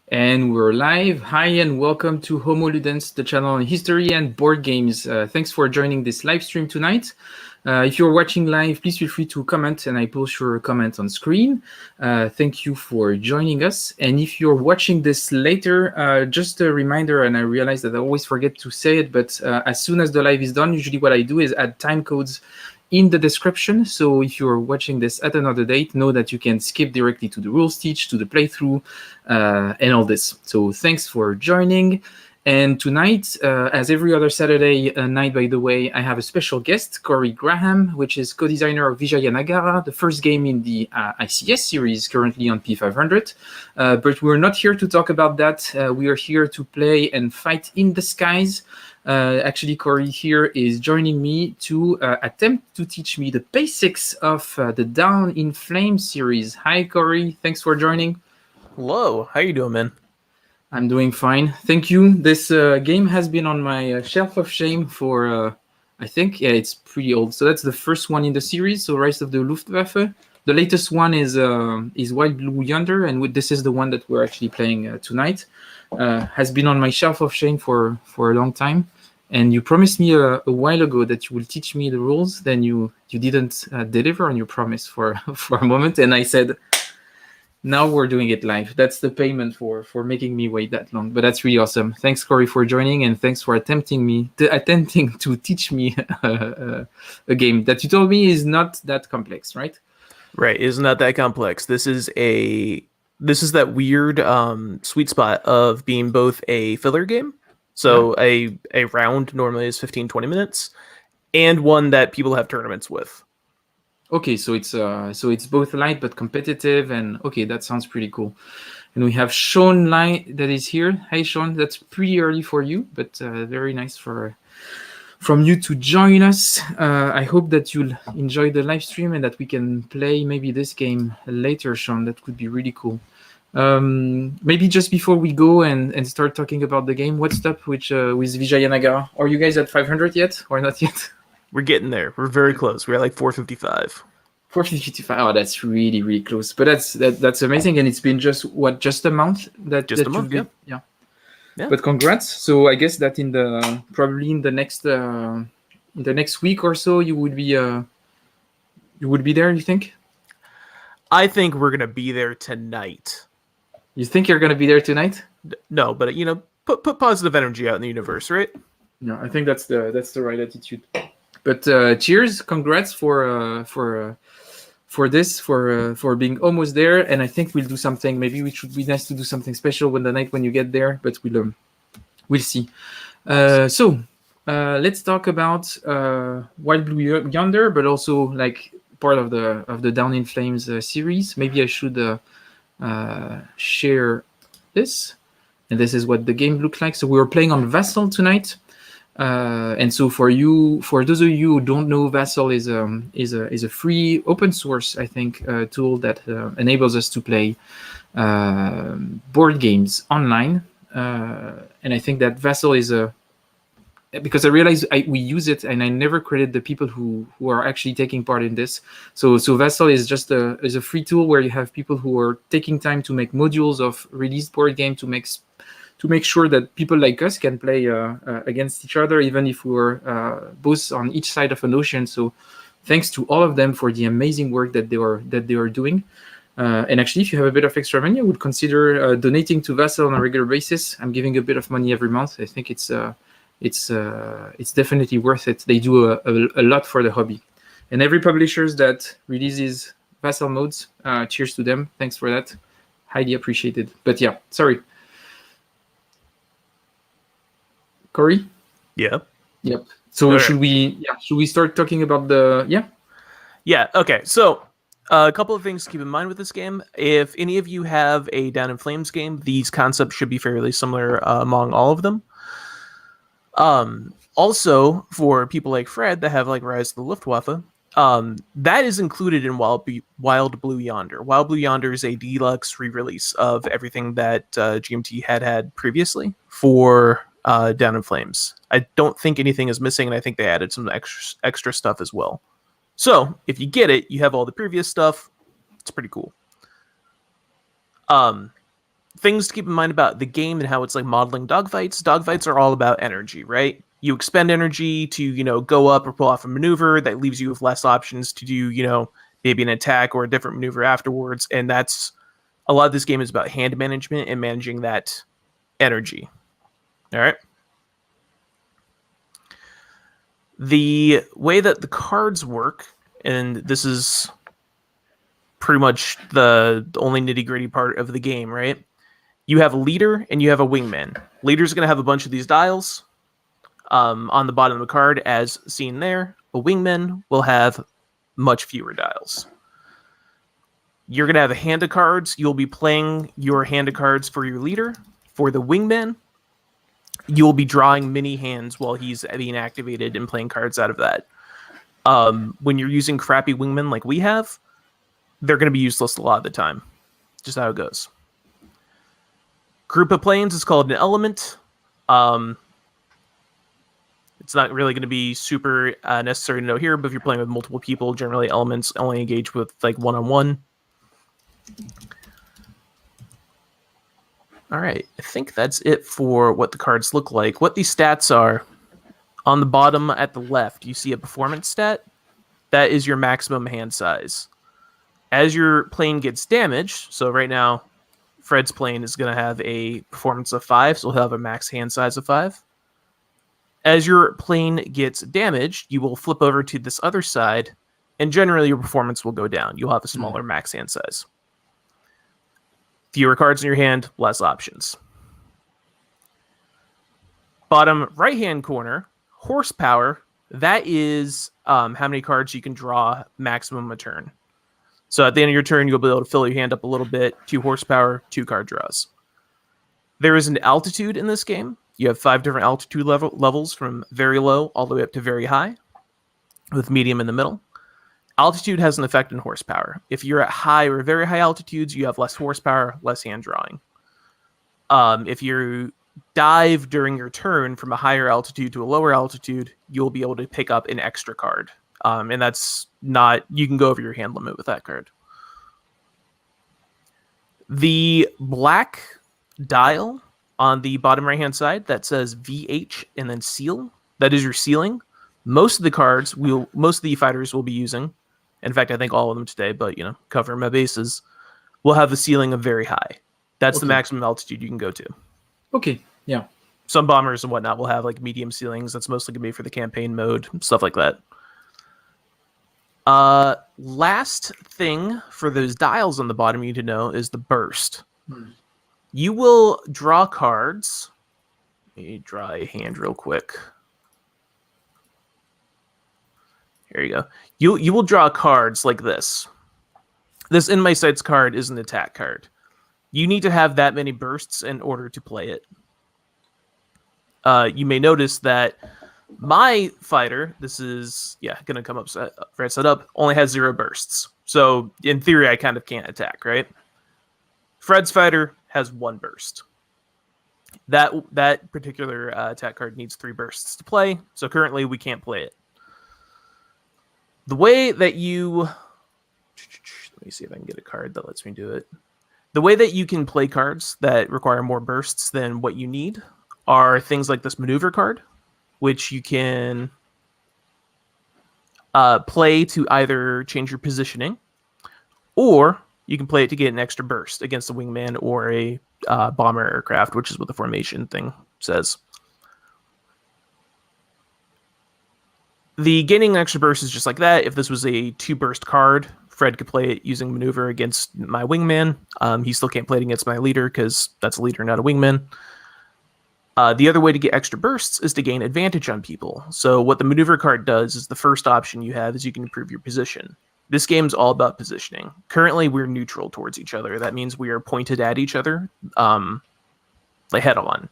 And we're live. Hi, and welcome to Homo Ludens, the channel on history and board games. Thanks for joining this live stream tonight. If you're watching live, please feel free to comment, and I post your comment on screen. Thank you for joining us. And if you're watching this later, just a reminder, and I realize that I always forget to say it, but as soon as the live is done, usually what I do is add time codes in the description. So if you're watching this at another date, know that you can skip directly to the rules teach, to the playthrough, and all this. So thanks for joining. And tonight, as every other Saturday night, by the way, I have a special guest, Cory Graham, which is co-designer of Vijaya Nagara, the first game in the ICS series currently on P500. But we're not here to talk about that. We are here to play and fight in the skies. Actually, Cory here is joining me to attempt to teach me the basics of the Down in Flames series. Hi, Cory. Thanks for joining. Hello. How you doing, man? I'm doing fine. Thank you. This game has been on my shelf of shame for, I think, yeah, it's pretty old. So that's the first one in the series, so Rise of the Luftwaffe. The latest one is Wild Blue Yonder, and this is the one that we're actually playing tonight. Has been on my shelf of shame for a long time. And you promised me a while ago that you will teach me the rules. Then you didn't deliver on your promise for a moment. And I said, now we're doing it live. That's the payment for making me wait that long. But that's really awesome. Thanks, Cory, for joining, and thanks for attempting to teach me a game that you told me is not that complex, right? Right, it's not that complex. This is that weird sweet spot of being both a filler game, so yeah. a round normally is 15-20 minutes, and one that people have tournaments with. Okay, so it's both light but competitive, and okay, that sounds pretty cool. And we have Sean Light that is here. Hey, Sean, that's pretty early for you, but very nice from you to join us. I hope that you'll enjoy the live stream and that we can play maybe this game later, Sean. That could be really cool. Maybe just before we go and start talking about the game, what's up with Vijaya Nagara? Are you guys at 500 yet or not yet? We're getting there. We're very close. We're at like 455. 455. Oh, that's really, really close. But that's amazing. And it's been just a month that a month. Yeah. But congrats. So I guess that probably in the next week or so you would be there. You think? I think we're gonna be there tonight. You think you're gonna be there tonight? No, but put positive energy out in the universe, right? No, I think that's the right attitude. But cheers, congrats for being almost there. And I think we'll do something. Maybe it should be nice to do something special when you get there. But we'll see. So let's talk about Wild Blue Yonder, but also like part of the Down in Flames series. Maybe I should share this. And this is what the game looks like. So we were playing on Vassal tonight. And so for those of you who don't know, Vassal is a free open source, I think, tool that enables us to play board games online. And I think that Vassal is because I realized we use it, and I never credit the people who are actually taking part in this. So Vassal is just a free tool where you have people who are taking time to make modules of released board game to make sure that people like us can play against each other, even if we're both on each side of an ocean. So thanks to all of them for the amazing work that they are doing. And actually, if you have a bit of extra money, I would consider donating to Vassal on a regular basis. I'm giving a bit of money every month. I think it's definitely worth it. They do a lot for the hobby. And every publishers that releases Vassal modes, cheers to them. Thanks for that. Highly appreciated. But yeah, sorry. Cory? Yeah. Yep. So should we start talking about Yeah. Okay. So a couple of things to keep in mind with this game. If any of you have a Down in Flames game, these concepts should be fairly similar among all of them. Also, for people like Fred that have like Rise of the Luftwaffe, that is included in Wild Blue Yonder. Wild Blue Yonder is a deluxe re-release of everything that GMT had previously for Down in Flames. I don't think anything is missing, and I think they added some extra stuff as well. So if you get it, you have all the previous stuff. It's pretty cool. things to keep in mind about the game and how it's like modeling dogfights. Dogfights are all about energy, right? You expend energy to, go up or pull off a maneuver that leaves you with less options to do, maybe an attack or a different maneuver afterwards. And that's a lot of this game is about hand management and managing that energy. All right. The way that the cards work, and this is pretty much the only nitty-gritty part of the game, right? You have a leader and you have a wingman. Leader's going to have a bunch of these dials on the bottom of the card, as seen there. A wingman will have much fewer dials. You're going to have a hand of cards. You'll be playing your hand of cards for your leader. For the wingman, you'll be drawing mini hands while he's being activated and playing cards out of that. When you're using crappy wingmen like we have, they're going to be useless a lot of the time. Just how it goes. Group of planes is called an element. It's not really going to be super necessary to know here, but if you're playing with multiple people, generally elements only engage with like one-on-one. All right, I think that's it for what the cards look like. What these stats are, on the bottom at the left, you see a performance stat. That is your maximum hand size. As your plane gets damaged, so right now, Fred's plane is going to have a performance of 5, so he'll have a max hand size of 5. As your plane gets damaged, you will flip over to this other side, and generally your performance will go down. You'll have a smaller max hand size. Fewer cards in your hand, less options. Bottom right-hand corner, horsepower, that is how many cards you can draw maximum a turn. So at the end of your turn, you'll be able to fill your hand up a little bit. 2 horsepower, 2 card draws. There is an altitude in this game. You have 5 different altitude levels from very low all the way up to very high, with medium in the middle. Altitude has an effect on horsepower. If you're at high or very high altitudes, you have less horsepower, less hand drawing. If you dive during your turn from a higher altitude to a lower altitude, you'll be able to pick up an extra card. And that's not, you can go over your hand limit with that card. The black dial on the bottom right hand side that says VH and then seal, that is your ceiling. Most of the cards most of the fighters will be using, in fact I think all of them today, but covering my bases, will have a ceiling of very high. That's the maximum altitude you can go to. Okay, yeah. Some bombers and whatnot will have like medium ceilings. That's mostly gonna be for the campaign mode, stuff like that. Last thing for those dials on the bottom you need to know is the burst. You will draw cards. Let me draw a hand real quick. Here you go. You will draw cards like this. This In My Sights card is an attack card. You need to have that many bursts in order to play it. You may notice that my fighter, this is, going to come up right set up, only has 0 bursts. So in theory, I kind of can't attack, right? Fred's fighter has 1 burst. That particular attack card needs 3 bursts to play, so currently we can't play it. The way that you... Let me see if I can get a card that lets me do it. The way that you can play cards that require more bursts than what you need are things like this maneuver card, which you can play to either change your positioning, or you can play it to get an extra burst against a wingman or a bomber aircraft, which is what the formation thing says. The gaining an extra burst is just like that. If this was a 2-burst card, Fred could play it using maneuver against my wingman. He still can't play it against my leader because that's a leader, not a wingman. The other way to get extra bursts is to gain advantage on people. So what the maneuver card does is the first option you have is you can improve your position. This game's all about positioning. Currently, we're neutral towards each other. That means we are pointed at each other, like head on.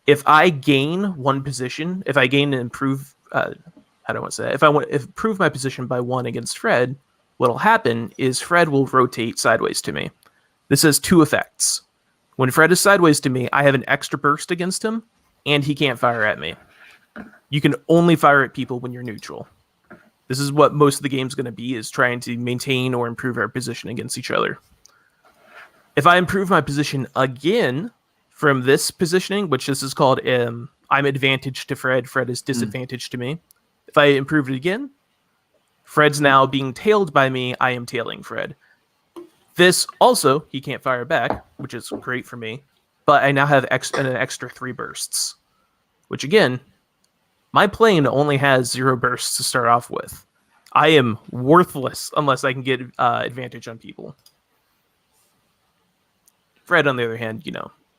If I gain one position, if I gain and improve, if I want to improve my position by 1 against Fred, what'll happen is Fred will rotate sideways to me. This has 2 effects. When Fred is sideways to me, I have an extra burst against him, and he can't fire at me. You can only fire at people when you're neutral. This is what most of the game's going to be, is trying to maintain or improve our position against each other. If I improve my position again from this positioning, which this is called I'm advantaged to Fred, Fred is disadvantaged to me. If I improve it again, Fred's now being tailed by me, I am tailing Fred. This also, he can't fire back, which is great for me, but I now have an extra 3 bursts, which again, my plane only has 0 bursts to start off with. I am worthless unless I can get advantage on people. Fred, on the other hand,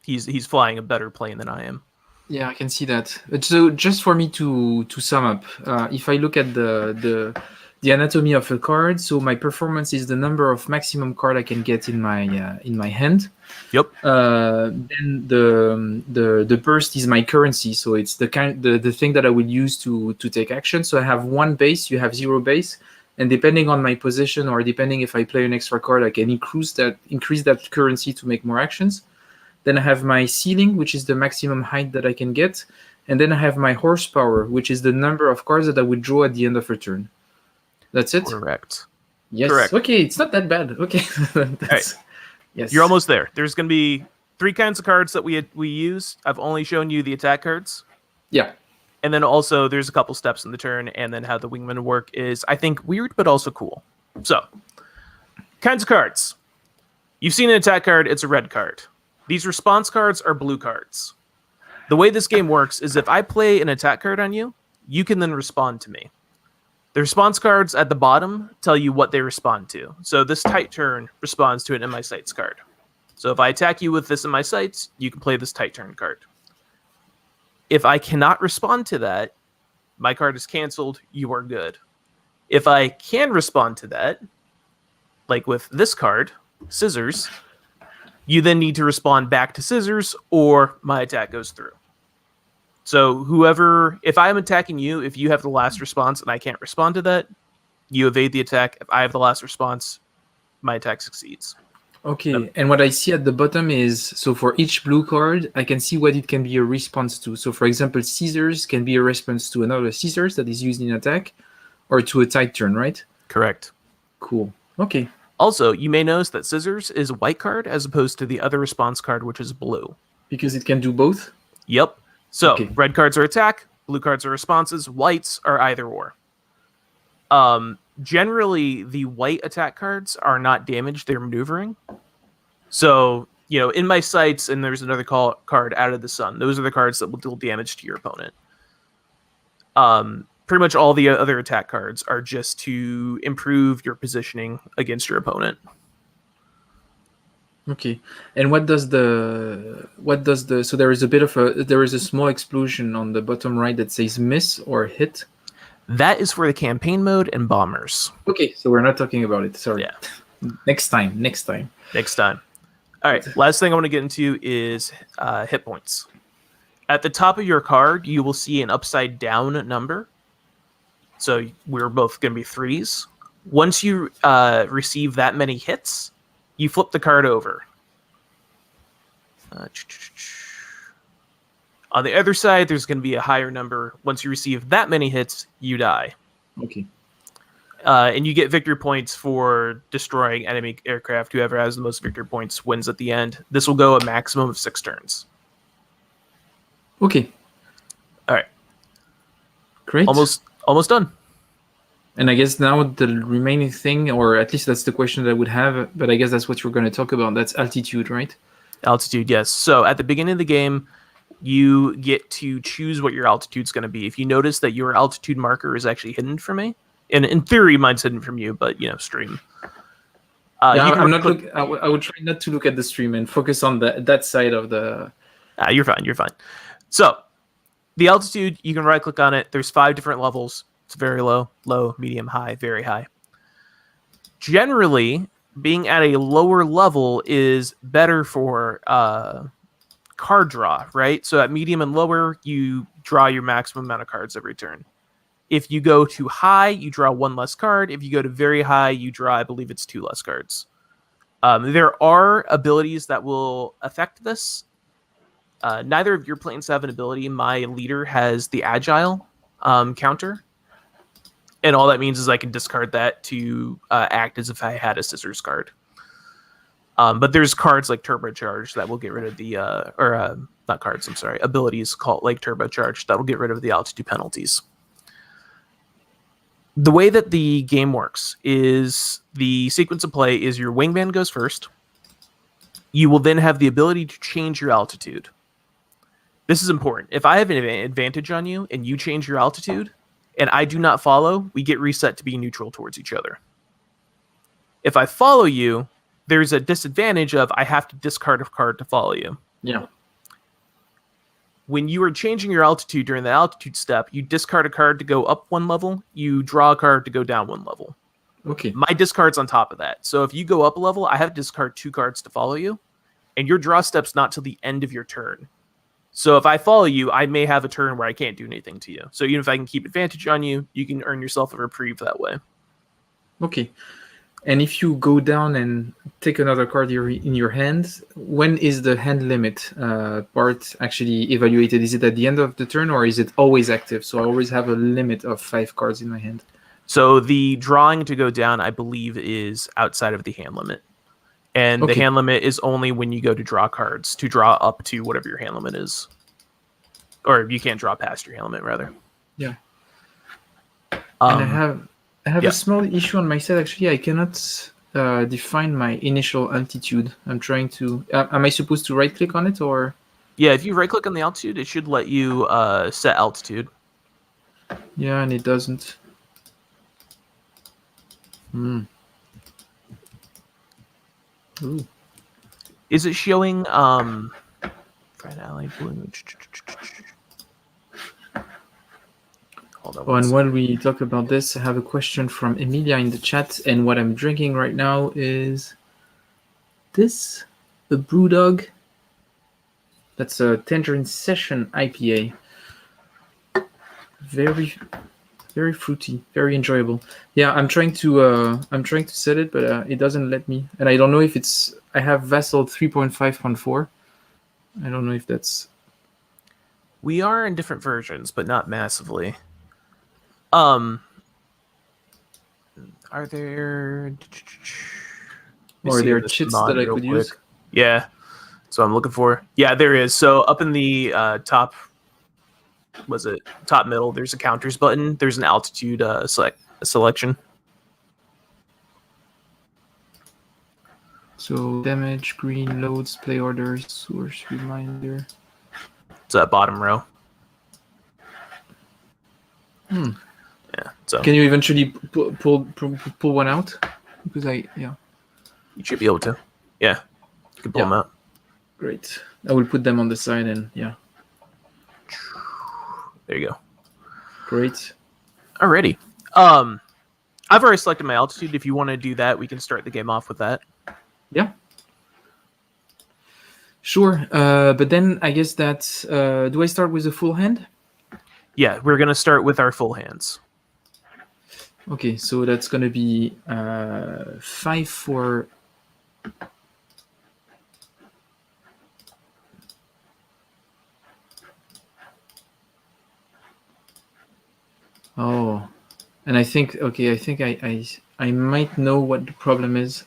he's flying a better plane than I am. Yeah, I can see that. So just for me to sum up, if I look at the anatomy of a card, so my performance is the number of maximum card I can get in my hand. Yep. Then the burst is my currency, so it's the thing that I will use to take action. So I have 1 base, you have 0 base, and depending on my position or depending if I play an extra card, I can increase that currency to make more actions. Then I have my ceiling, which is the maximum height that I can get, and then I have my horsepower, which is the number of cards that I would draw at the end of a turn. That's it? Correct. Yes. Correct. Okay, it's not that bad. Okay. Right. Yes. You're almost there. There's going to be 3 kinds of cards that we use. I've only shown you the attack cards. Yeah. And then also there's a couple steps in the turn, and then how the wingmen work is, I think, weird, but also cool. So, kinds of cards. You've seen an attack card, it's a red card. These response cards are blue cards. The way this game works is if I play an attack card on you, you can then respond to me. The response cards at the bottom tell you what they respond to. So this tight turn responds to an in my sights card. So if I attack you with this in my sights, you can play this tight turn card. If I cannot respond to that, my card is canceled, you are good. If I can respond to that, like with this card, scissors, you then need to respond back to scissors or my attack goes through. So if I'm attacking you, if you have the last response and I can't respond to that, you evade the attack. If I have the last response, my attack succeeds. Okay, and what I see at the bottom is, so for each blue card, I can see what it can be a response to. So for example, scissors can be a response to another scissors that is used in attack or to a tight turn, right? Correct. Cool. Okay. Also, you may notice that scissors is a white card as opposed to the other response card, which is blue. Because it can do both? Yep. So, okay. Red cards are attack, blue cards are responses, whites are either or. Generally, the white attack cards are not damaged, they're maneuvering. So, in my sights, and there's another card, Out of the Sun. Those are the cards that will deal damage to your opponent. Pretty much all the other attack cards are just to improve your positioning against your opponent. Okay. And what does so there is a small explosion on the bottom right that says miss or hit? That is for the campaign mode and bombers. Okay, so we're not talking about it. Sorry. Yeah. Next time. All right, last thing I want to get into is hit points. At the top of your card, you will see an upside down number. So we're both going to be 3s. Once you receive that many hits, you flip the card over. On the other side, there's going to be a higher number. Once you receive that many hits, you die. Okay. And you get victory points for destroying enemy aircraft. Whoever has the most victory points wins at the end. This will go a maximum of 6 turns. Okay. All right. Great. Almost done. And I guess now the remaining thing, or at least that's the question that I would have, but I guess that's what you're going to talk about. That's altitude, right? Altitude, yes. So at the beginning of the game, you get to choose what your altitude's going to be. If you notice that your altitude marker is actually hidden from me, and in theory, mine's hidden from you, but stream. I would try not to look at the stream and focus on that side of the. You're fine. So the altitude, you can right click on it. There's 5 different levels. It's very low, medium, high, very high. Generally, being at a lower level is better for card draw, right? So at medium and lower, you draw your maximum amount of cards every turn. If you go to high, you draw 1 less card. If you go to very high, you draw, I believe it's 2 less cards. There are abilities that will affect this. Neither of your planes have an ability. My leader has the agile counter. And all that means is I can discard that to act as if I had a scissors card. But there's cards like Turbocharge that will get rid of the not cards. I'm sorry, abilities called like Turbocharge that will get rid of the altitude penalties. The way that the game works is the sequence of play is your wingman goes first. You will then have the ability to change your altitude. This is important. If I have an advantage on you and you change your altitude and I do not follow, we get reset to be neutral towards each other. If I follow you, there's a disadvantage of I have to discard a card to follow you. Yeah. When you are changing your altitude during the altitude step, you discard a card to go up one level, you draw a card to go down one level. Okay. My discard's on top of that. So if you go up a level, I have to discard 2 cards to follow you, and your draw step's not till the end of your turn. So if I follow you, I may have a turn where I can't do anything to you. So even if I can keep advantage on you, you can earn yourself a reprieve that way. Okay. And if you go down and take another card in your hand, when is the hand limit part actually evaluated? Is it at the end of the turn or is it always active? So I always have a limit of 5 cards in my hand. So the drawing to go down, I believe, is outside of the hand limit. And the hand limit is only when you go to draw cards, to draw up to whatever your hand limit is. Or you can't draw past your hand limit, rather. Yeah. And I have a small issue on my side. Actually, I cannot define my initial altitude. I'm trying to... am I supposed to right-click on it, or...? Yeah, if you right-click on the altitude, it should let you set altitude. Yeah, and it doesn't. Ooh. Is it showing... Fried Alley Blue... And while we talk about this, I have a question from Emilia in the chat, and what I'm drinking right now is this, the Brewdog. That's a Tangerine Session IPA. Very, very fruity, very enjoyable. Yeah, I'm trying to set it, but it doesn't let me, and I don't know if it's. I have Vassal 3.5.4. I don't know if that's. We are in different versions, but not massively. Are there... Or are there cheats that I could use? Yeah, so I'm looking for. Yeah, there is. So up in the top, top middle, there's a counters button. There's an altitude selection. So damage, green, loads, play orders, source reminder. It's that bottom row. Yeah. So can you eventually pull one out? Because you should be able to. Yeah, you can pull them out. Great. I will put them on the side and There you go. Great. Alrighty. I've already selected my altitude. If you want to do that, we can start the game off with that. Yeah. Sure. But then I guess that do I start with a full hand? Yeah, we're gonna start with our full hands. Okay, so that's gonna be 5 for. Oh, and I think I might know what the problem is.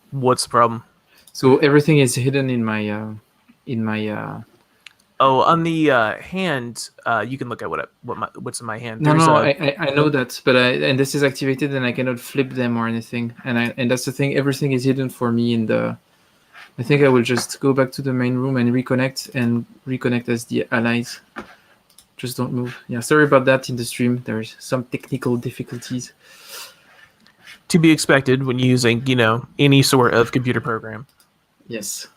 What's the problem? So everything is hidden in my Oh, on the hand, you can look at what's in my hand. No, I know that, but and this is activated, and I cannot flip them or anything, and that's the thing. Everything is hidden for me in the. I think I will just go back to the main room and reconnect as the allies. Just don't move. Yeah, sorry about that in the stream. There's some technical difficulties. To be expected when using, any sort of computer program. Yes.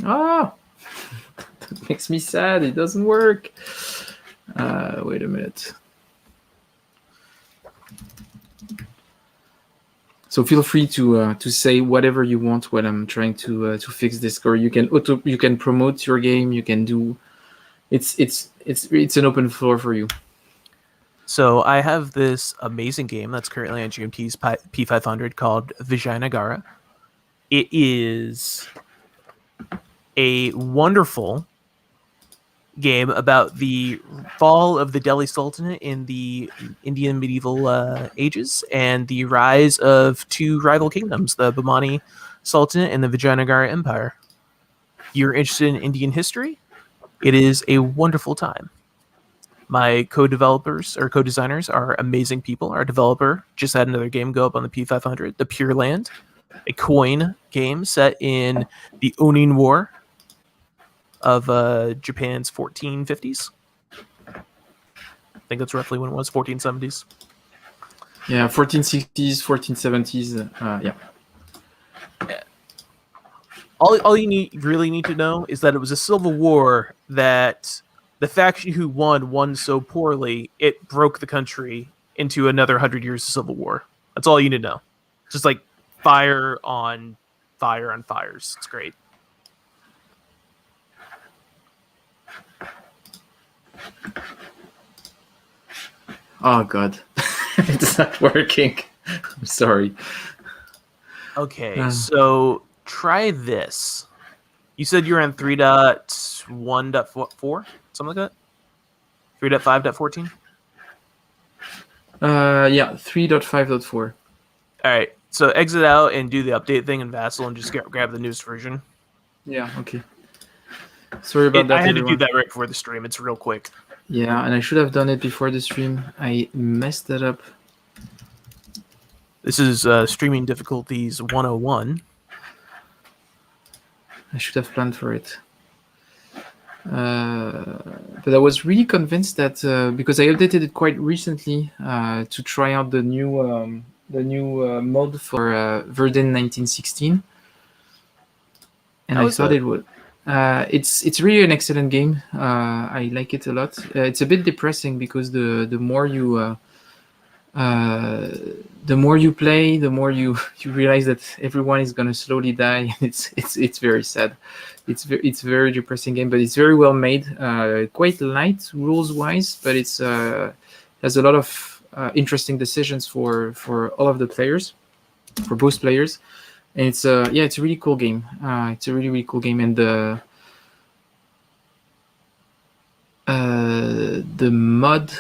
Ah, that makes me sad. It doesn't work. Wait a minute. So feel free to say whatever you want while I'm trying to fix this. Or you can promote your game. You can do. It's an open floor for you. So I have this amazing game that's currently on GMT's P500 called Vijayanagar. It is a wonderful game about the fall of the Delhi Sultanate in the Indian medieval ages and the rise of two rival kingdoms, the Bahmani Sultanate and the Vijayanagara Empire. You're interested in Indian history? It is a wonderful time. My co-developers or co-designers are amazing people. Our developer just had another game go up on the P500, The Pure Land, a coin game set in the Onin War of Japan's 1450s. I think that's roughly when it was, 1470s. Yeah, 1460s, 1470s. Yeah. All you really need to know is that it was a civil war that the faction who won so poorly, it broke the country into another 100 years of civil war. That's all you need to know. Just like fire on fires. It's great. Oh god, it's not working. I'm sorry. Okay, so try this. You said you're on 3.1.4, something like that? 3.5.14? Yeah, 3.5.4. All right, so exit out and do the update thing in Vassal and just grab the newest version. Yeah, okay. Sorry about that, I had everyone. to do that right before the stream. It's real quick. Yeah, and I should have done it before the stream. I messed that up. This is streaming difficulties 101. I should have planned for it. But I was really convinced that because I updated it quite recently to try out the new mod for Verdun 1916, and I thought it would. It's really an excellent game. I like it a lot. It's a bit depressing because the more you play, the more you realize that everyone is gonna slowly die. It's very sad. It's very depressing game, but it's very well made. Quite light rules wise, but it's has a lot of interesting decisions for all of the players, for both players, and it's it's a really cool game. It's a really cool game, and the mod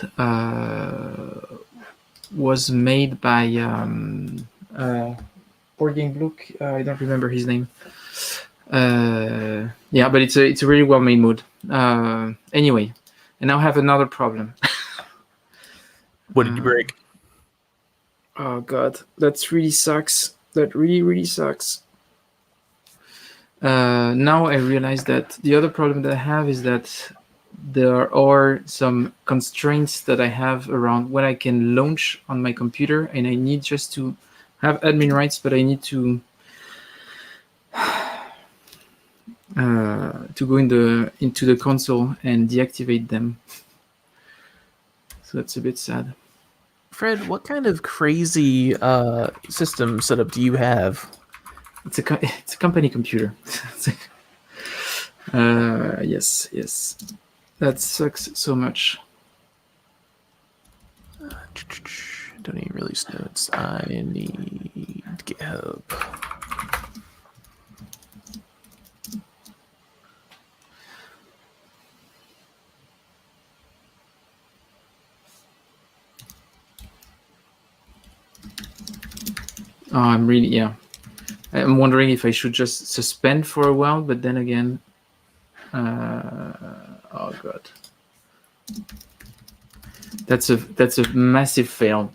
was made by Wargame Blue. I don't remember his name. Yeah, but it's a really well made mod. Anyway, and now I have another problem. What did you break? Oh god, that really sucks. That really sucks. Now I realize that the other problem that I have is that there are some constraints that I have around what I can launch on my computer, and I need just to have admin rights, but I need to go into the console and deactivate them. So that's a bit sad. Fred, what kind of crazy system setup do you have? It's a company computer. Yes. That sucks so much. Don't need release notes. I need GitHub. Oh, I'm wondering if I should just suspend for a while, but then again, oh god, that's a massive fail.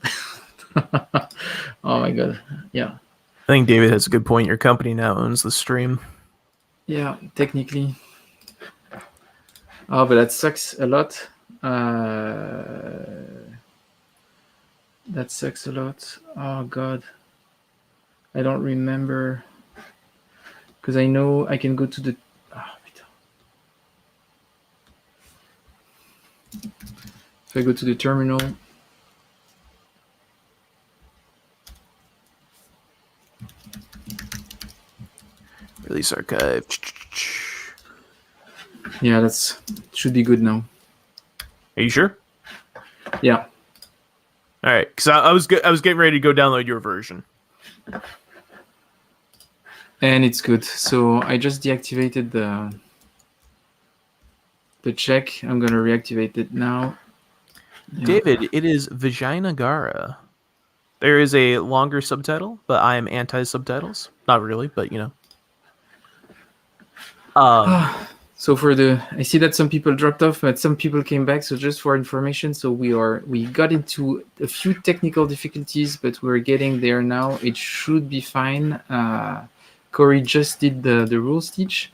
Oh my god, yeah. I think David has a good point. Your company now owns the stream. Yeah, technically. Oh, but that sucks a lot. That sucks a lot. Oh god, I don't remember, because I know I can go to the. If I go to the terminal, Release archive. yeah, that's should be good now. Are you sure? Yeah. All right, because I was getting ready to go download your version. And it's good. So I just deactivated the check. I'm gonna reactivate it now. Yeah. David, it is Vagina Gara. There is a longer subtitle, but I am anti-subtitles. Not really, but you know. So I see that some people dropped off, but some people came back. So just for information, so we got into a few technical difficulties, but we're getting there now. It should be fine. Cory just did the rules teach,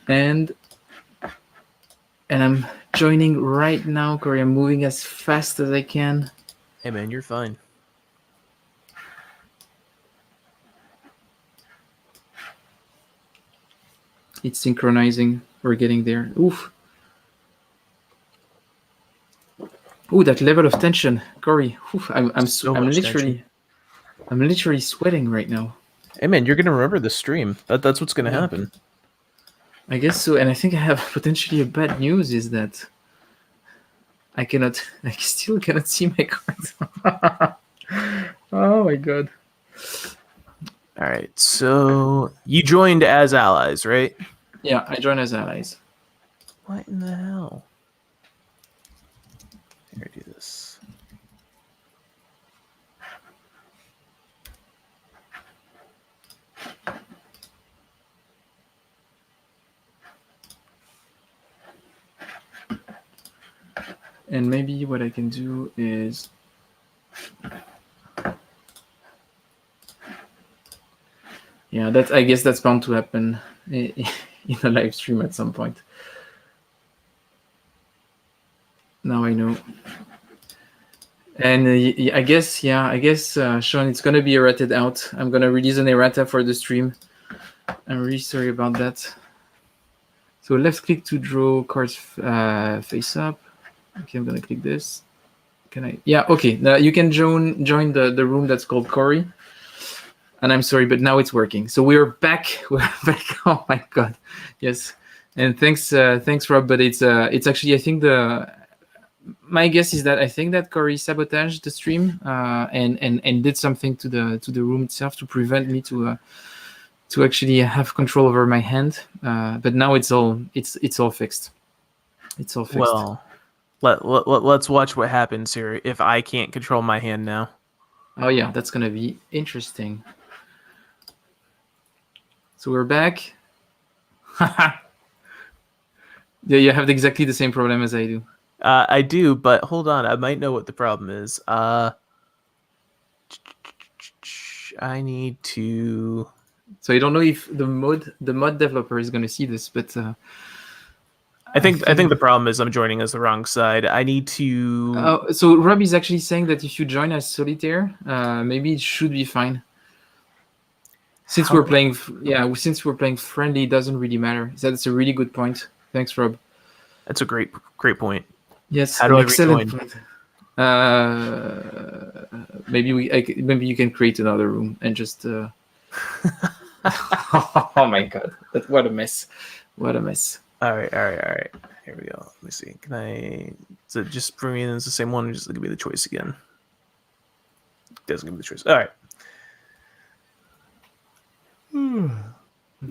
and I'm joining right now. Cory, I'm moving as fast as I can. Hey man, you're fine. It's synchronizing. We're getting there. Oof. Ooh, that level of tension, Cory. Oof, I'm literally sweating right now. Hey man, you're gonna remember the stream. That's what's gonna happen. I guess so, and I think I have potentially a bad news is that I still cannot see my cards. Oh my god. All right, so you joined as allies, right? Yeah, I joined as allies. What in the hell? Here, do this. And maybe what I can do is I guess that's bound to happen in a live stream at some point. Now I know. And I guess, Sean, it's going to be errated out. I'm going to release an errata for the stream. I'm really sorry about that. So left click to draw cards face up. Okay, I'm going to click this. Can I? Yeah, okay. You can join the room that's called Cory. And I'm sorry, but now it's working. So we're back. We're back. Oh my god. Yes. And thanks, Rob. But it's actually, I think my guess is that I think that Cory sabotaged the stream and did something to the room itself to prevent me to actually have control over my hand. But now it's all fixed. It's all fixed. Well, let's watch what happens here if I can't control my hand now. Oh yeah, that's gonna be interesting. So we're back. Yeah, you have exactly the same problem as I do. I do, but hold on. I might know what the problem is. I need to... So I don't know if the mod developer is going to see this, but I think the problem is I'm joining as the wrong side. I need to... so Rob is actually saying that if you join as solitaire, maybe it should be fine. Since we're playing friendly, it doesn't really mater. That's a really good point. Thanks, Rob. That's a great point. Yes, how do I excellent rejoin? Point. Maybe you can create another room and just. Oh my god! What a mess! What a mess! All right. Here we go. Let me see. Can I? Is it just bring me in as the same one, or just give me the choice again? It doesn't give me the choice. All right.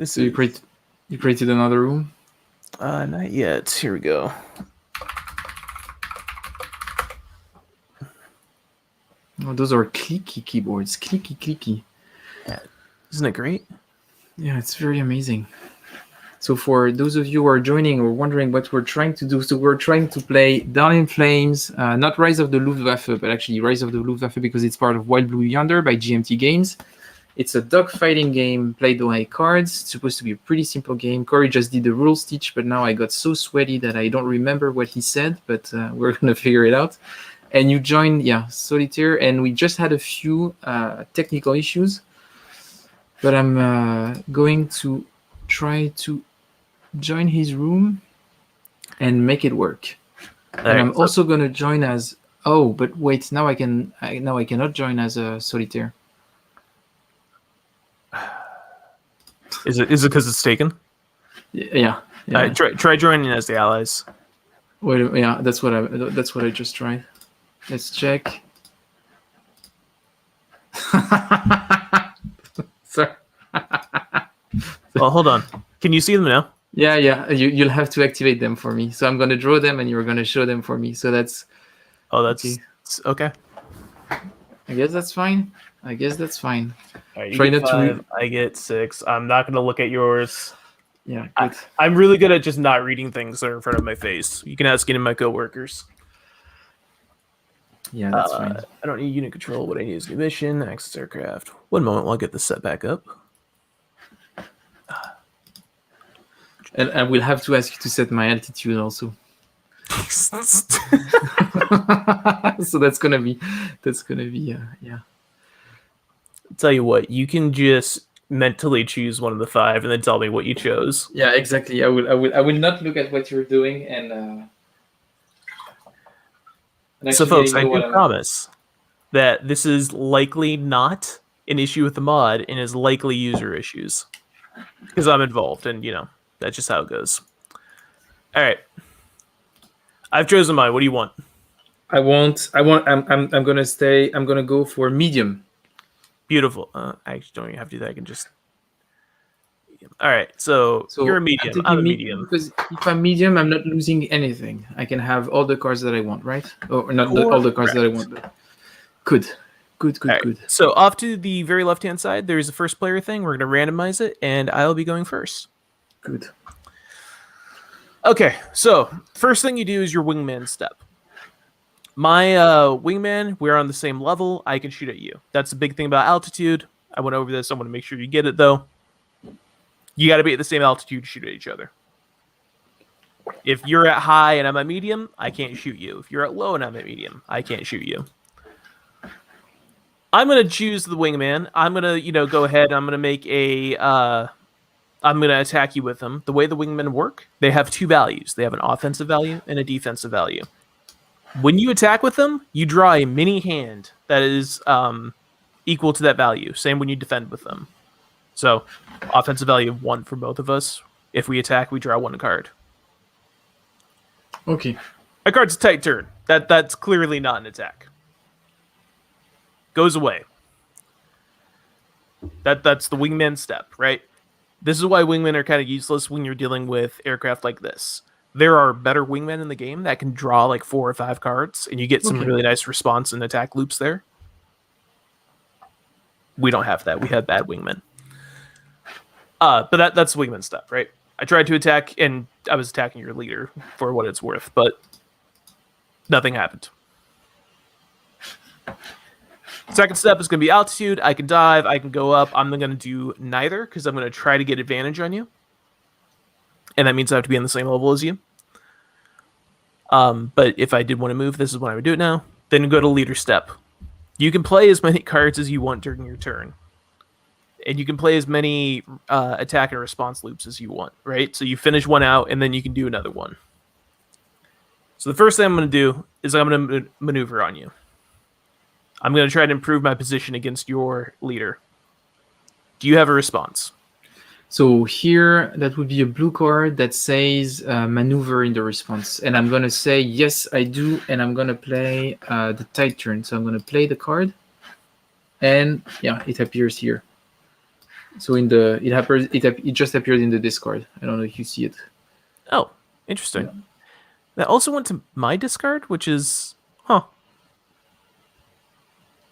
So you created another room? Not yet. Here we go. Oh, those are clicky keyboards. Clicky. Yeah. Isn't it great? Yeah, it's very amazing. So for those of you who are joining or wondering what we're trying to do, so we're trying to play Down in Flames, not Rise of the Luftwaffe, but actually Rise of the Luftwaffe because it's part of Wild Blue Yonder by GMT Games. It's a dogfighting game played by cards. It's supposed to be a pretty simple game. Cory just did the rules teach, but now I got so sweaty that I don't remember what he said, but we're going to figure it out. And you joined, Solitaire, and we just had a few technical issues, but I'm going to try to join his room and make it work. And I'm also going to join as... Oh, but wait, now I cannot join as a Solitaire. Is it because it's taken? Yeah. Try joining as the allies. Wait, yeah, that's what I just tried. Let's check. Sorry. Well, hold on. Can you see them now? Yeah. You'll have to activate them for me. So I'm gonna draw them, and you're gonna show them for me. So that's. Oh, that's okay. I guess that's fine. All right, you Try get not to 5. I get 6. I'm not going to look at yours. Yeah, good. I'm really good at just not reading things that are in front of my face. You can ask any of my coworkers. Yeah, that's fine. I don't need unit control. What I need is new mission, access aircraft. 1 moment while I get the set back up. And I will have to ask you to set my altitude also. So that's gonna be yeah. Tell you what, you can just mentally choose one of the 5 and then tell me what you chose. Yeah, exactly. I will not look at what you're doing and so folks, I do promise that this is likely not an issue with the mod and is likely user issues because I'm involved, and that's just how it goes. All right, I've chosen mine. What do you want? I'm gonna go for medium. Beautiful. I actually don't even have to do that. I can just. All right, so you're a medium. I'm a medium. Because if I'm medium, I'm not losing anything. I can have all the cards that I want, right? Or not all the cards that I want. But good. Good. So off to the very left-hand side, there's a first player thing. We're going to randomize it, and I'll be going first. Good. Okay, so first thing you do is your wingman step. My wingman, we're on the same level. I can shoot at you. That's the big thing about altitude. I went over this. I want to make sure you get it, though. You got to be at the same altitude to shoot at each other. If you're at high and I'm at medium, I can't shoot you. If you're at low and I'm at medium, I can't shoot you. I'm going to choose the wingman. I'm going to, go ahead. I'm going to make I'm going to attack you with them. The way the wingmen work, they have 2 values. They have an offensive value and a defensive value. When you attack with them, you draw a mini hand that is equal to that value. Same when you defend with them. So, offensive value of 1 for both of us. If we attack, we draw 1 card. Okay. A card's a tight turn. That's clearly not an attack. Goes away. That's the wingman step, right? This is why wingmen are kind of useless when you're dealing with aircraft like this. There are better wingmen in the game that can draw like 4 or 5 cards, and you get some really nice response and attack loops there. We don't have that. We have bad wingmen. But that's the wingman step, right? I tried to attack, and I was attacking your leader for what it's worth, but nothing happened. Second step is going to be altitude. I can dive. I can go up. I'm going to do neither because I'm going to try to get advantage on you. And that means I have to be on the same level as you. But if I did want to move, this is when I would do it now. Then go to leader step. You can play as many cards as you want during your turn. And you can play as many attack and response loops as you want, right? So you finish one out, and then you can do another one. So the first thing I'm going to do is I'm going to maneuver on you. I'm going to try to improve my position against your leader. Do you have a response? So here, that would be a blue card that says maneuver in the response. And I'm going to say, yes, I do. And I'm going to play the tight turn. So I'm going to play the card. And yeah, it appears here. So it just appeared in the discard. I don't know if you see it. Oh, interesting. Yeah. That also went to my discard, which is,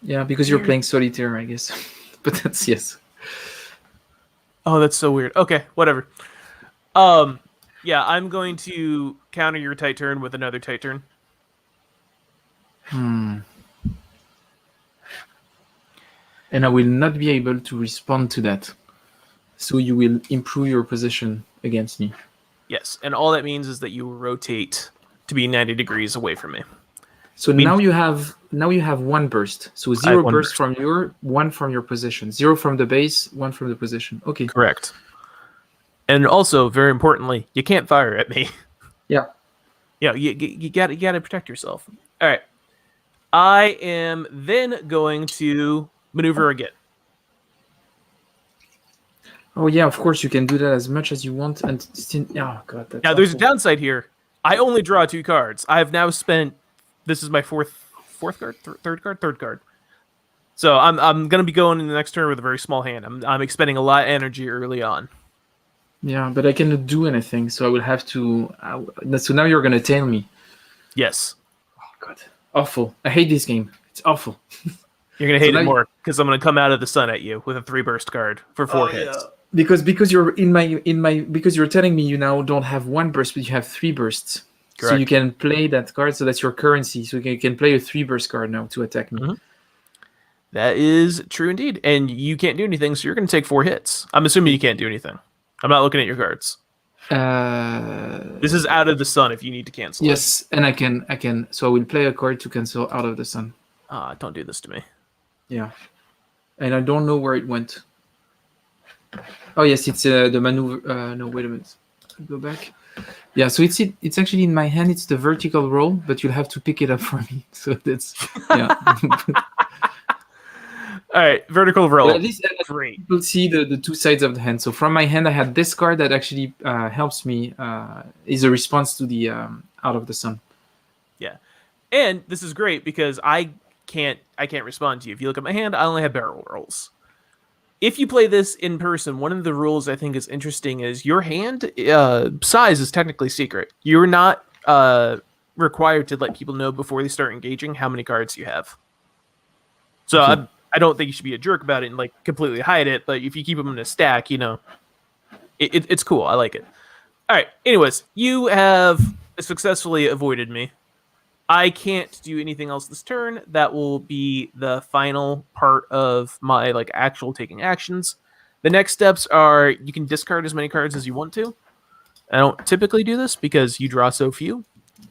Yeah, because you're playing solitaire, I guess. But that's yes. Oh, that's so weird. Okay, whatever. Yeah, I'm going to counter your tight turn with another tight turn. And I will not be able to respond to that. So you will improve your position against me. Yes, and all that means is that you will rotate to be 90 degrees away from me. So now you have 1 burst. So 0 burst from 1 from your position. 0 from the base, 1 from the position. Okay. Correct. And also, very importantly, you can't fire at me. Yeah. Yeah, you got to protect yourself. All right. I am then going to maneuver again. Oh yeah, of course you can do that as much as you want. And oh god, that's now there's a downside here. I only draw 2 cards. I have now spent. This is my third card. So I'm gonna be going in the next turn with a very small hand. I'm expending a lot of energy early on. Yeah, but I cannot do anything, so I will have to. So now you're gonna tell me. Yes. Oh God, awful! I hate this game. It's awful. You're gonna So hate now it more because I'm gonna come out of the sun at you with a 3-burst card for 4 oh yeah, hits. because you're in my because you're telling me you now don't have 1 burst, but you have 3 bursts. Correct. So you can play that card. So that's your currency. So you can play a 3-burst card now to attack me. Mm-hmm. That is true indeed, and you can't do anything, so you're gonna take 4 hits. I'm assuming you can't do anything. I'm not looking at your cards. This is out of the sun. If you need to cancel. Yes, and I can. So I will play a card to cancel out of the sun. Don't do this to me. Yeah, and I don't know where it went. Oh yes, it's the maneuver. No, wait a minute. Go back. Yeah, so it's actually in my hand. It's the vertical roll, but you'll have to pick it up for me. So that's yeah. All right, vertical roll. But at least great. People see the 2 sides of the hand. So from my hand, I had this card that actually helps me. Is a response to the out of the sun. Yeah, and this is great because I can't respond to you. If you look at my hand, I only have barrel rolls. If you play this in person, one of the rules I think is interesting is your hand size is technically secret. You're not required to let people know before they start engaging how many cards you have. So okay. I don't think you should be a jerk about it and like completely hide it. But if you keep them in a stack, you know, it's cool. I like it. All right. Anyways, you have successfully avoided me. I can't do anything else this turn. That will be the final part of my like actual taking actions. The next steps are you can discard as many cards as you want to. I don't typically do this because you draw so few.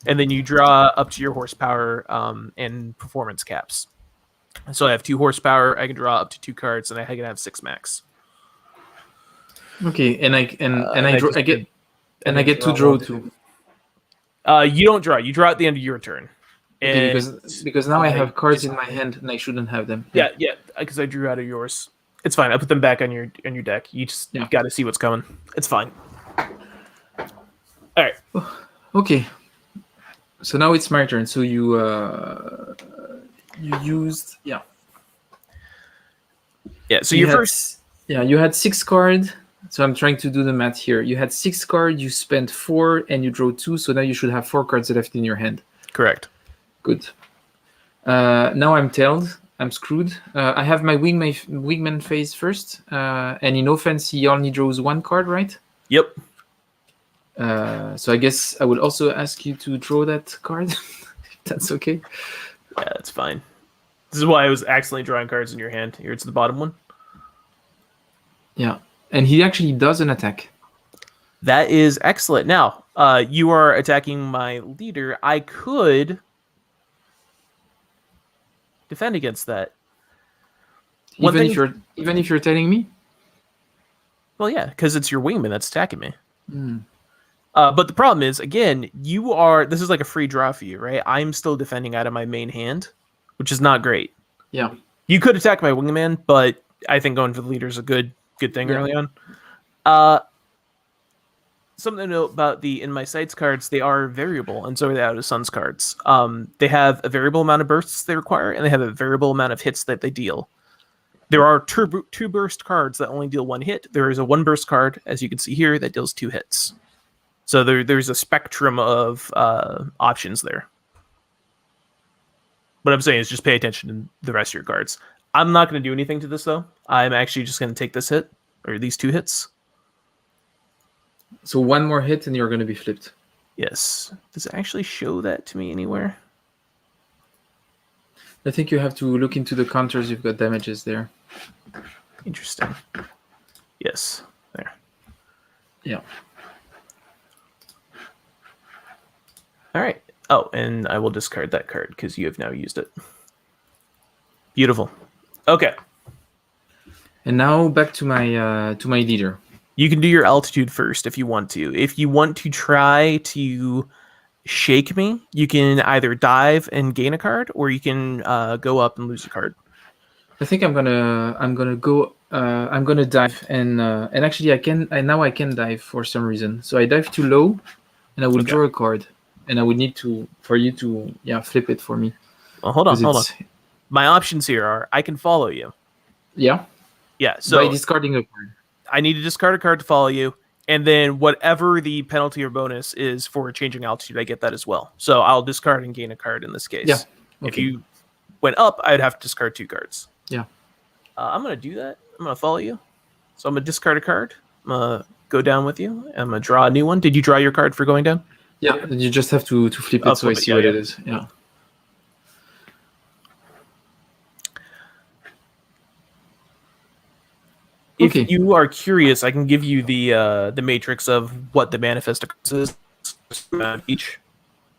And then you draw up to your horsepower and performance caps. So I have 2 horsepower. I can draw up to 2 cards, and I can have 6 max. Okay, and I get to draw 2. You don't draw. You draw at the end of your turn. Okay, because now I have cards in my hand and I shouldn't have them. Yeah, because I drew out of yours. It's fine. I put them back on your deck. You just got to see what's coming. It's fine. All right. Okay. So now it's my turn. So you used So you had 6 cards. So I'm trying to do the math here. You had 6 cards, you spent 4, and you draw 2. So now you should have 4 cards left in your hand. Correct. Good. Now I'm tailed. I'm screwed. I have my wingman phase first. And in offense, he only draws 1 card, right? Yep. So I guess I would also ask you to draw that card. If that's okay. Yeah, that's fine. This is why I was accidentally drawing cards in your hand. Here, it's the bottom one. Yeah. And he actually does an attack. That is excellent. Now, you are attacking my leader. I could defend against that. Even if you're telling me? Well, yeah, because it's your wingman that's attacking me. But the problem is, again, this is like a free draw for you, right? I'm still defending out of my main hand, which is not great. Yeah. You could attack my wingman, but I think going for the leader is a good thing early on. Something to note about the In My Sights cards, they are variable, and so are the Out of Suns cards. They have a variable amount of bursts they require, and they have a variable amount of hits that they deal. There are 2 burst cards that only deal 1 hit. There is a 1 burst card, as you can see here, that deals 2 hits. So there's a spectrum of options there. What I'm saying is just pay attention to the rest of your cards. I'm not going to do anything to this, though. I'm actually just going to take this hit, or these 2 hits. So 1 more hit and you're going to be flipped. Yes. Does it actually show that to me anywhere? I think you have to look into the counters. You've got damages there. Interesting. Yes. There. Yeah. All right. Oh, and I will discard that card because you have now used it. Beautiful. Okay. And now back to my leader. You can do your altitude first if you want to. If you want to try to shake me, you can either dive and gain a card, or you can go up and lose a card. I think I'm gonna dive and actually I can dive for some reason. So I dive too low, and I will draw a card, and I would need for you to flip it for me. Well, hold on. My options here are I can follow you. Yeah. Yeah. So by discarding a card. I need to discard a card to follow you, And then whatever the penalty or bonus is for changing altitude, I get that as well. So I'll discard and gain a card in this case. Yeah. Okay. If you went up, I'd have to discard 2 cards. Yeah. I'm going to do that. I'm going to follow you. So I'm going to discard a card. I'm going to go down with you. I'm going to draw a new one. Did you draw your card for going down? Yeah, you just have to flip it so I see what it is. Yeah. If you are curious, I can give you the matrix of what the manifest is each.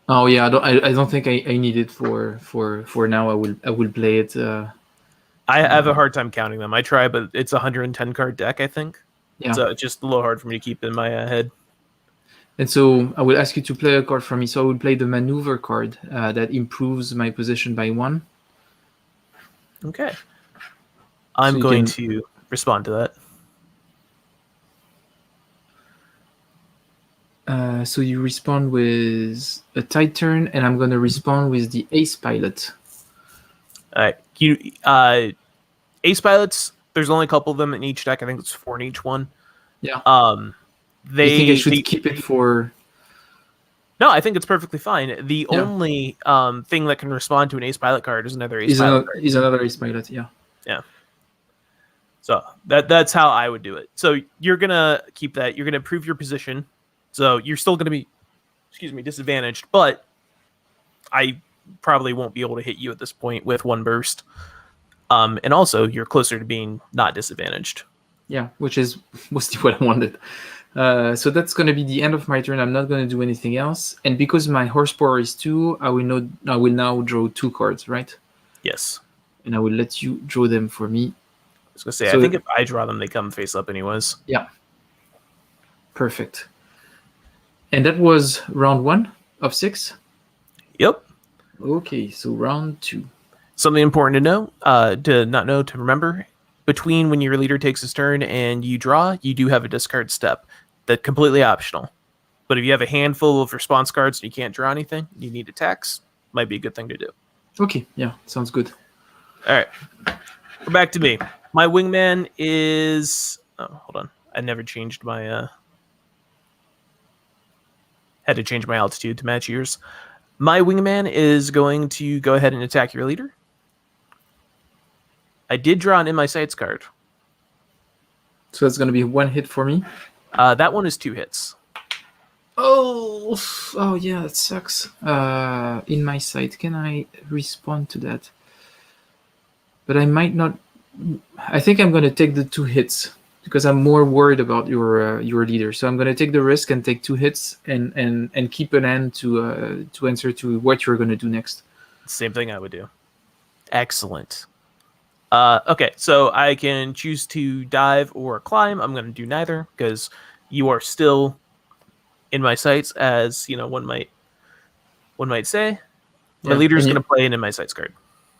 Oh yeah, I don't think I need it for now. I will play it. I have a hard time counting them. I try, but it's a 110 card deck, I think. Yeah. So it's just a little hard for me to keep in my head. And so I will ask you to play a card for me. So I will play the maneuver card that improves my position by 1. Okay. I'm going to respond to that. So you respond with a tight turn, and I'm going to respond with the Ace Pilot. All right. Ace Pilots, there's only a couple of them in each deck. I think it's 4 in each one. Yeah. You think I should keep it for... No, I think it's perfectly fine. The only thing that can respond to an Ace Pilot card is another Ace Pilot card. Is another Ace Pilot, yeah. Yeah. So that's how I would do it. So you're going to keep that. You're going to improve your position. So you're still going to be, disadvantaged, but I probably won't be able to hit you at this point with 1 burst. And also, you're closer to being not disadvantaged. Yeah, which is mostly what I wanted. So that's going to be the end of my turn. I'm not going to do anything else. And because my horsepower is 2, I will now draw 2 cards, right? Yes. And I will let you draw them for me. I was going to say, I think if I draw them, they come face up anyways. Yeah. Perfect. And that was round 1 of 6? Yep. Okay, so round 2. Something important to remember. Between when your leader takes his turn and you draw, you do have a discard step. That's completely optional. But if you have a handful of response cards and you can't draw anything, you need attacks, might be a good thing to do. Okay, yeah, sounds good. All right. We're back to me. My wingman is... Oh, hold on. I never changed my... Had to change my altitude to match yours. My wingman is going to go ahead and attack your leader. I did draw an In My Sights card. So that's going to be 1 hit for me? That one is 2 hits. Oh yeah, that sucks. In My Sight, can I respond to that? But I might not... I think I'm going to take the 2 hits because I'm more worried about your leader. So I'm going to take the risk and take 2 hits and keep an end to answer to what you're going to do next. Same thing I would do. Excellent. Okay, so I can choose to dive or climb. I'm going to do neither because you are still in my sights, as one might say. My leader is going to play an In My Sights card.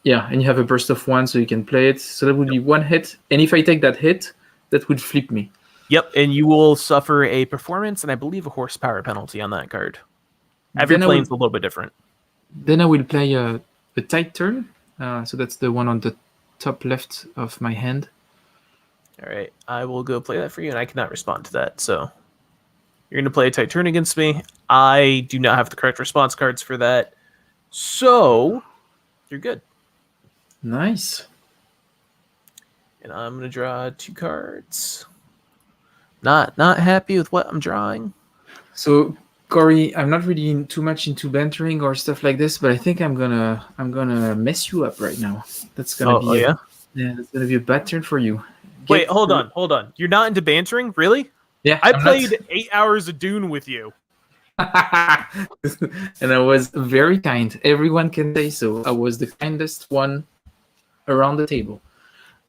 Yeah, and you have a burst of 1, so you can play it. So that would be 1 hit. And if I take that hit, that would flip me. Yep, and you will suffer a performance and I believe a horsepower penalty on that card. Every plane's a little bit different. Then I will play a tight turn. So that's the one on the top left of my hand. All right, I will go play that for you, and I cannot respond to that. So you're going to play a tight turn against me. I do not have the correct response cards for that. So you're good. Nice. And I'm going to draw 2 cards. Not happy with what I'm drawing. So Cory, I'm not really too much into bantering or stuff like this, but I think I'm gonna mess you up right now. That's gonna be that's gonna be a bad turn for you. Wait, hold on. You're not into bantering, really? Yeah, I played 8 hours of Dune with you. And I was very kind. Everyone can say so. I was the kindest one around the table.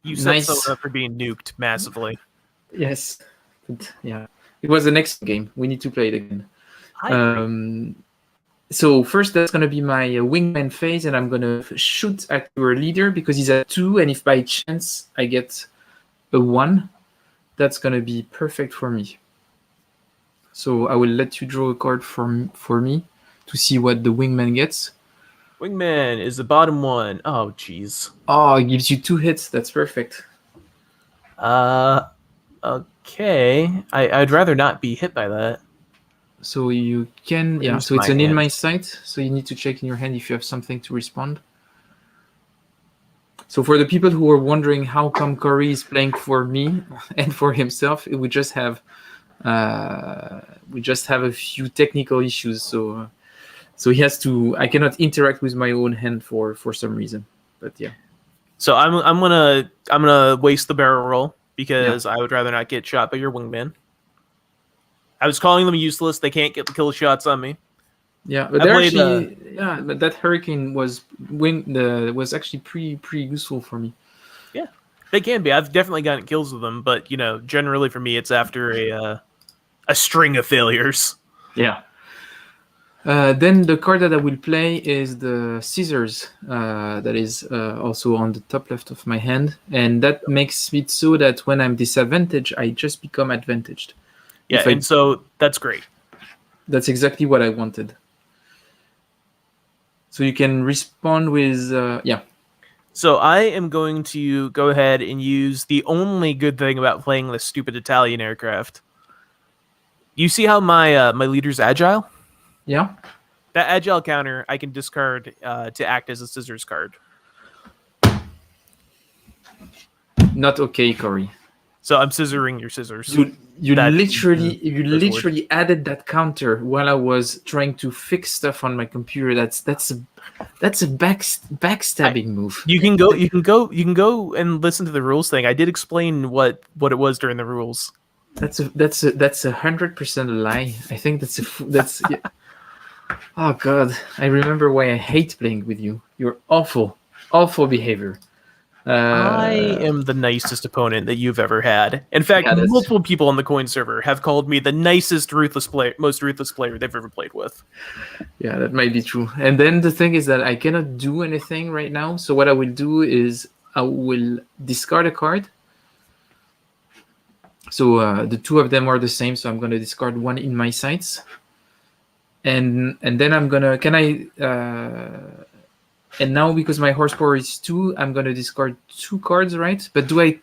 You set someone up for being nuked massively. Yes. Yeah. It was the next game. We need to play it again. So first, that's going to be my wingman phase, and I'm going to shoot at your leader because he's at 2, and if by chance I get a 1, that's going to be perfect for me. So I will let you draw a card for me to see what the wingman gets. Wingman is the bottom one. Oh, jeez. Oh, it gives you 2 hits. That's perfect. Okay, I'd rather not be hit by that. So you can, yeah. Where's So it's my an in hand? my sight. So you need to check in your hand if you have something to respond. So for the people who are wondering how come Cory is playing for me and for himself, we just have a few technical issues. So he has to. I cannot interact with my own hand for some reason. But yeah. So I'm gonna waste the barrel roll because I would rather not get shot by your wingman. I was calling them useless. They can't get the kill shots on me. Yeah, but they're actually but that hurricane was actually pretty useful for me. Yeah, they can be. I've definitely gotten kills with them, but generally for me, it's after a string of failures. Yeah. Then the card that I will play is the scissors. That is also on the top left of my hand, and that makes it so that when I'm disadvantaged, I just become advantaged. Yeah, and so that's great. That's exactly what I wanted. So you can respond with yeah. So I am going to go ahead and use the only good thing about playing this stupid Italian aircraft. You see how my leader's agile? Yeah. That agile counter I can discard to act as a scissors card. Not okay, Cory. So I'm scissoring your scissors. You literally added that counter while I was trying to fix stuff on my computer. That's a backstabbing move. You can go and listen to the rules thing. I did explain what it was during the rules. That's 100% a lie. I think that's yeah. Oh God, I remember why I hate playing with you. You're awful behavior. I am the nicest opponent that you've ever had. In fact, multiple people on the coin server have called me the nicest, most ruthless player they've ever played with. Yeah, that might be true. And then the thing is that I cannot do anything right now. So what I will do is I will discard a card. So the two of them are the same. So I'm going to discard one in my sights. And then I'm going to, and now because my horsepower is 2, I'm going to discard 2 cards, right? But do I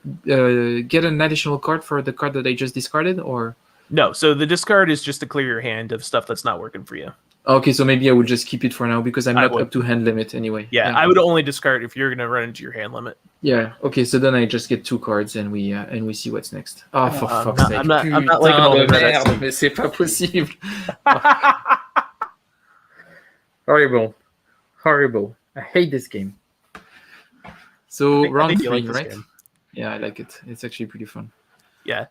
get an additional card for the card that I just discarded, or? No, so the discard is just to clear your hand of stuff that's not working for you. Okay, so maybe I would just keep it for now because I'm not up to hand limit anyway. Yeah, I would only discard if you're going to run into your hand limit. Yeah, okay, so then I just get 2 cards and we see what's next. Oh, for fuck's sake. I'm not like all the merde, mais c'est pas possible. Horrible. I hate this game. So round 3, like right? Game. Yeah, I like it. It's actually pretty fun. Yeah.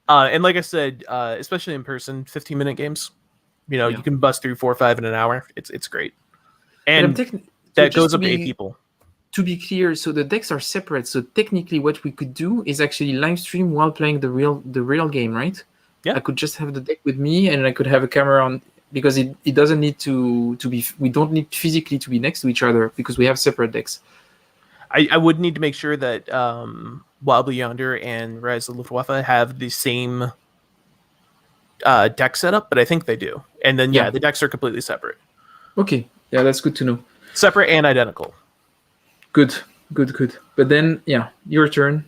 And like I said, especially in person, 15-minute games, you can bust through 4 or 5 in an hour. It's great. And that goes up to 8 people. To be clear, so the decks are separate. So technically what we could do is actually live stream while playing the real game, right? Yeah. I could just have the deck with me and I could have a camera on, because it doesn't need to be, we don't need physically to be next to each other because we have separate decks. I would need to make sure that Blue Yonder and Rise of the Luftwaffe have the same deck setup, but I think they do. And then, the decks are completely separate. Okay. Yeah, that's good to know. Separate and identical. Good. But then, your turn.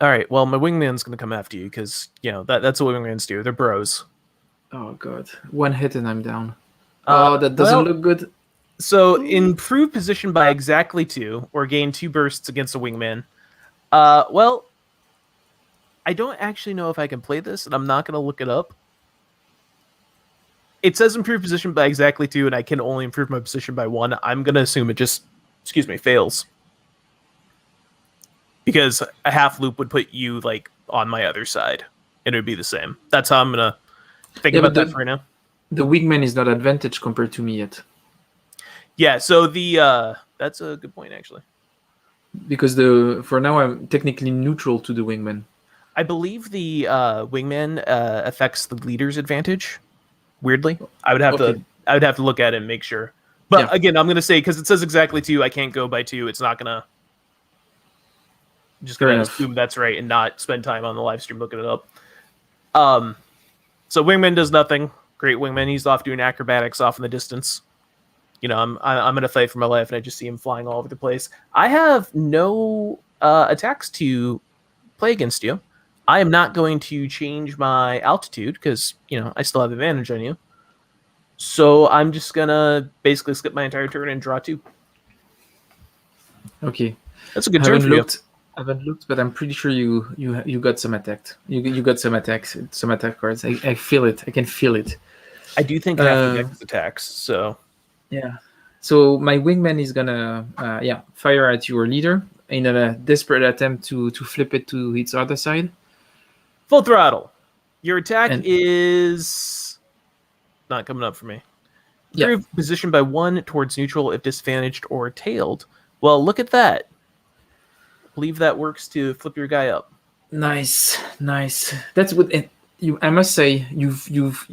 All right. Well, my wingman's going to come after you because, that's what wingmans do. They're bros. Oh, God. 1 hit and I'm down. That doesn't look good. So, improve position by exactly 2 or gain 2 bursts against a wingman. Well, I don't actually know if I can play this, and I'm not going to look it up. It says improve position by exactly 2, and I can only improve my position by 1. I'm going to assume it just, fails. Because a half loop would put you, on my other side, and it would be the same. That's how I'm going to think about that for right now. The wingman is not advantage compared to me yet. Yeah, so that's a good point, actually. Because for now, I'm technically neutral to the wingman. I believe the wingman affects the leader's advantage. Weirdly, I would have to look at it and make sure. But again, I'm gonna say because it says exactly 2, I can't go by 2. It's not gonna. I'm just gonna assume that's right and not spend time on the live stream looking it up. So wingman does nothing. Great wingman. He's off doing acrobatics off in the distance. I'm gonna fight for my life, and I just see him flying all over the place. I have no attacks to play against you. I am not going to change my altitude because, I still have advantage on you. So I'm just going to basically skip my entire turn and draw 2. Okay. That's a good I turn haven't for you. looked. I haven't looked, but I'm pretty sure you got some attacked. You got some attacks, some attack cards. I feel it. I can feel it. I do think half the deck is attacks, so... Yeah. So my wingman is gonna fire at your leader in a desperate attempt to flip it to its other side. Full throttle. Your attack And- is not coming up for me. Improve position by 1 towards neutral if disadvantaged or tailed. Well, look at that. I believe that works to flip your guy up. Nice. That's what you. I must say, you've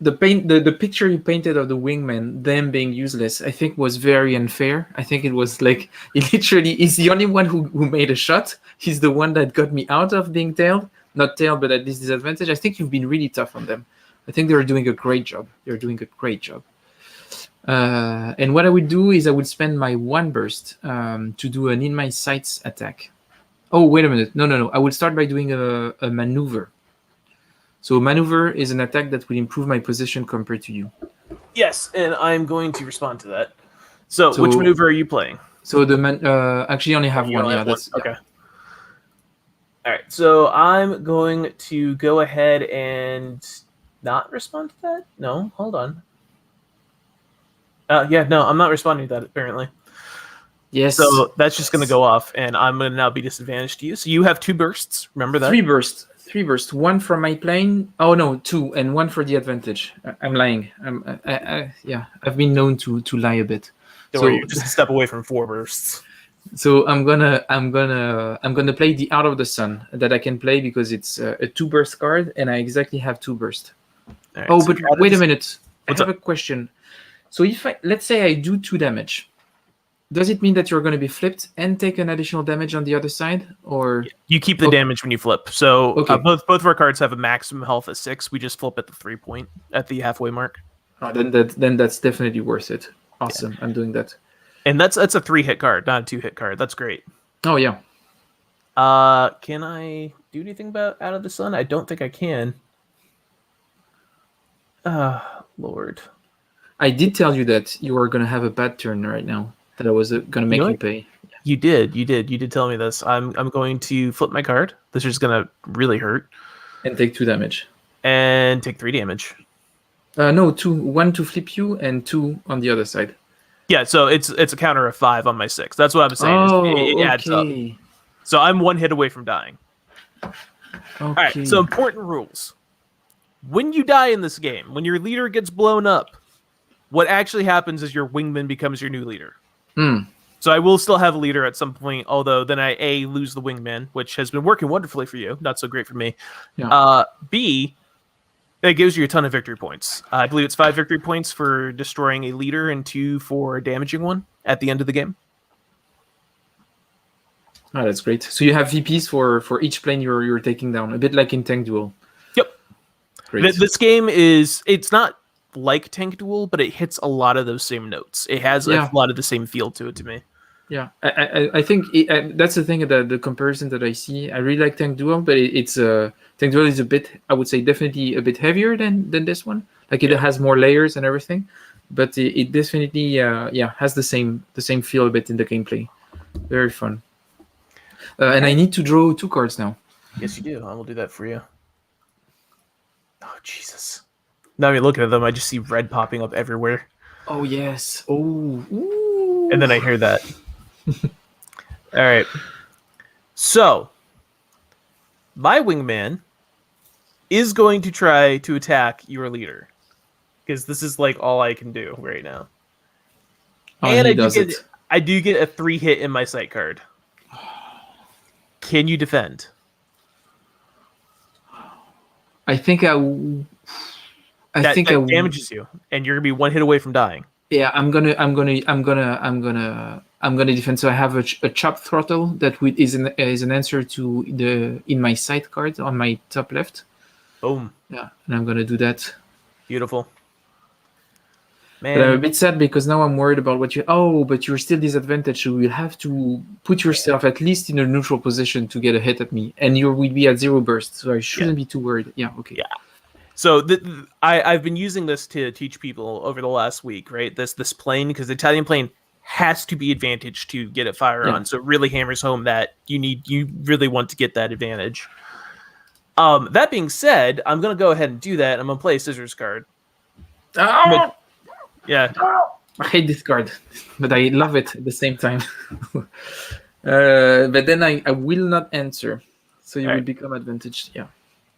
the picture you painted of the wingman, them being useless, I think was very unfair. I think it was like it literally is the only one who made a shot. He's the one that got me out of being tailed, not tailed, but at this disadvantage. I think you've been really tough on them. I think they're doing a great job. And what I would do is I would spend my 1 burst to do an in my sights attack. Oh, wait a minute. No. I would start by doing a maneuver. So maneuver is an attack that will improve my position compared to you. Yes, and I'm going to respond to that. So which maneuver are you playing? So the actually only have one. Yeah, that's okay. All right, so I'm going to go ahead and not respond to that. No, hold on. No, I'm not responding to that apparently. Yes. So that's just going to go off, and I'm going to now be disadvantaged to you. So you have 2 bursts. Remember that? 3 bursts. 3 bursts. 1 from my plane. Oh no, 2, and 1 for the advantage. I'm lying. I've been known to lie a bit. Don't worry, you're just a step away from 4 bursts. So I'm gonna play the Out of the Sun that I can play because it's a 2 burst card, and I exactly have 2 burst. Right, oh, so but wait a minute. I have up? a question. So if let's say I do 2 damage, does it mean that you're going to be flipped and take an additional damage on the other side, or you keep the damage when you flip? So okay. Both of our cards have a maximum health at 6. We just flip at the 3 point at the halfway mark. Oh, then that's definitely worth it. Awesome, I'm doing that. And that's a 3-hit card, not a 2-hit card. That's great. Oh yeah. Can I do anything about Out of the Sun? I don't think I can. Lord. I did tell you that you are going to have a bad turn right now. That I was going to make you pay. You did tell me this. I'm going to flip my card. This is going to really hurt. And take 2 damage. And take 3 damage. No, 2. 1 to flip you, and 2 on the other side. Yeah, so it's a counter of 5 on my 6. That's what I'm saying. Oh, it adds up. So I'm 1 hit away from dying. Okay. All right, so important rules. When you die in this game, when your leader gets blown up, what actually happens is your wingman becomes your new leader. So I will still have a leader at some point, although then I lose the wingman, which has been working wonderfully for you. Not so great for me. Yeah. B, it gives you a ton of victory points. I believe it's 5 victory points for destroying a leader and 2 for damaging one at the end of the game. Oh, that's great. So you have VPs for each plane you're taking down, a bit like in Tank Duel. Yep. Great. This game it's not like Tank Duel, but it hits a lot of those same notes. It has a lot of the same feel to it to me. Yeah, I think that's the thing, the comparison that I see. I really like Tank Duel, but it's Tank Duel is a bit, I would say, definitely a bit heavier than this one. Like it has more layers and everything, but it definitely has the same feel a bit in the gameplay. Very fun. And I need to draw 2 cards now. Yes, you do. I will do that for you. Oh Jesus! Now I'm looking at them, I just see red popping up everywhere. Oh yes. Oh. Ooh. And then I hear that. All right. So, my wingman is going to try to attack your leader because this is like all I can do right now. Oh, and I do get a 3 hit in my sight card. Can you defend? I think that damages you, and you're gonna be 1 hit away from dying. Yeah, I'm gonna defend. So I have a chop throttle that is an answer to the in my sight card on my top left. Boom. Yeah, and I'm gonna do that. Beautiful. But I'm a Man, bit sad because now I'm worried about what you. Oh, but you're still disadvantaged, so you'll have to put yourself at least in a neutral position to get a hit at me, and you will be at 0 burst, so I shouldn't be too worried. Yeah, okay. Yeah. So I've been using this to teach people over the last week, right? This plane, because the Italian plane has to be advantaged to get a fire Yeah. on. So it really hammers home that you really want to get that advantage. That being said, I'm gonna go ahead and do that. I'm gonna play a scissors card. Oh! Yeah. I hate this card, but I love it at the same time. But then I will not answer, so you All will right. become advantaged. Yeah.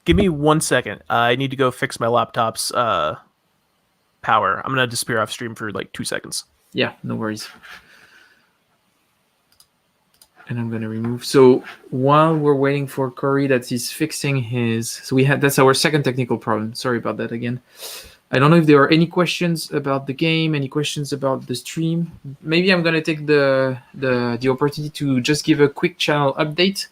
Give me 1 second. I need to go fix my laptop's power. I'm gonna disappear off stream for like 2 seconds. Yeah, no worries. And I'm gonna remove. So while we're waiting for Cory, that he's fixing his. So that's our second technical problem. Sorry about that again. I don't know if there are any questions about the game, any questions about the stream. Maybe I'm gonna take the opportunity to just give a quick channel update.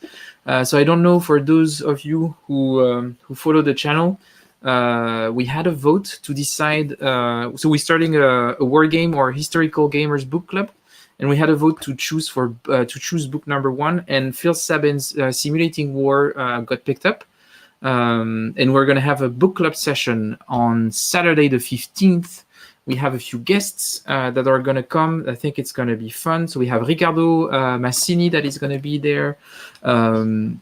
So I don't know, for those of you who follow the channel, we had a vote to decide. So we're starting a war game or historical gamers book club, and we had a vote to choose book number 1. And Phil Sabin's Simulating War got picked up. And we're going to have a book club session on Saturday the 15th. We have a few guests that are going to come. I think it's going to be fun. So we have Riccardo Massini that is going to be there. And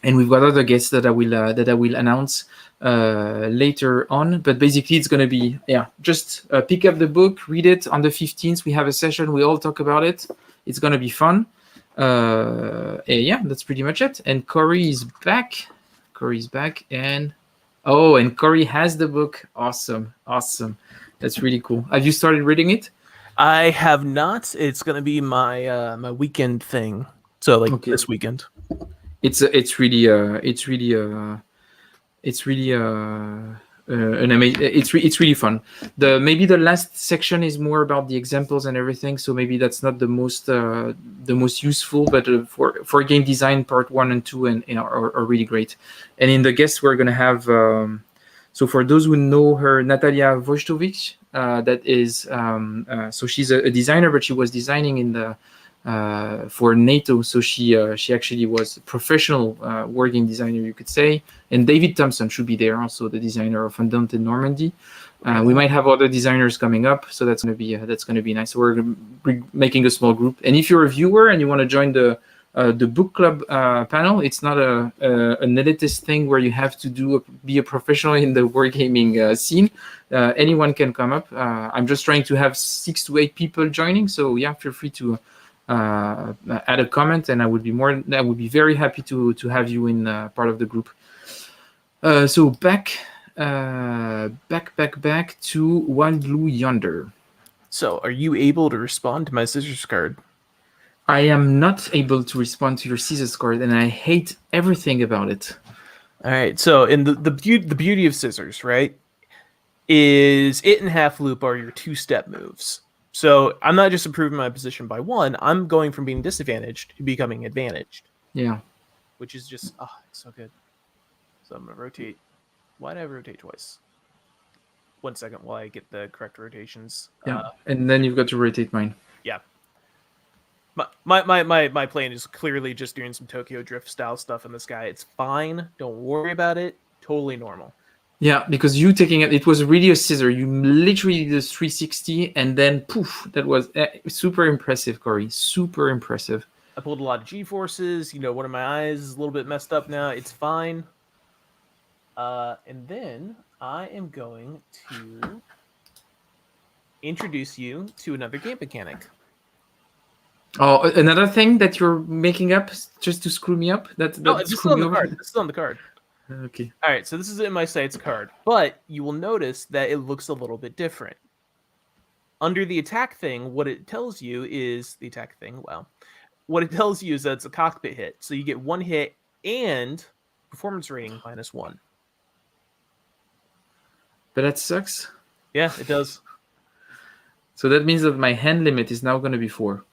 we've got other guests that I will announce later on. But basically, it's going to be, just pick up the book, read it on the 15th. We have a session. We all talk about it. It's going to be fun. That's pretty much it. And Cory is back. Cory's back, and Cory has the book. Awesome. That's really cool. Have you started reading it? I have not. It's gonna be my my weekend thing. So this weekend. It's really an amazing. It's really fun. Maybe the last section is more about the examples and everything, so maybe that's not the most useful. But for game design, part 1 and 2 are really great. And in the guests, we're gonna have. So for those who know her, Natalia Wojtowicz, that is. So she's a designer, but she was designing in the. For NATO, so she actually was a professional wargame designer, you could say. And David Thompson should be there, also the designer of Undaunted Normandy. We might have other designers coming up, so that's gonna be nice. So we're making a small group. And if you're a viewer and you want to join the book club panel, it's not an elitist thing where you have to be a professional in the wargaming scene. Anyone can come up. I'm just trying to have 6 to 8 people joining, so feel free to add a comment, and I would be very happy to have you in part of the group. So back to Wild Blue Yonder. So are you able to respond to my scissors card? I am not able to respond to your scissors card, and I hate everything about it. All right. So in the beauty of scissors, right, is it and half loop are your 2-step moves. So I'm not just improving my position by 1. I'm going from being disadvantaged to becoming advantaged. Yeah. Which is just, it's so good. So I'm going to rotate. Why did I rotate twice? 1 second while I get the correct rotations. Yeah. And then you've got to rotate mine. Yeah. My plane is clearly just doing some Tokyo Drift style stuff in the sky. It's fine. Don't worry about it. Totally normal. Yeah, because you taking it was really a scissor. You literally did a 360, and then poof, that was super impressive, Cory. Super impressive. I pulled a lot of G-forces. One of my eyes is a little bit messed up now. It's fine. And then I am going to introduce you to another game mechanic. Oh, another thing that you're making up just to screw me up? No, this is on the card. This is on the card. Okay. All right, so this is in my sights card, but you will notice that it looks a little bit different. Under the attack thing, what it tells you is what it tells you is that it's a cockpit hit. So you get 1 hit and performance rating -1. But that sucks. Yeah, it does. So that means that my hand limit is now going to be 4.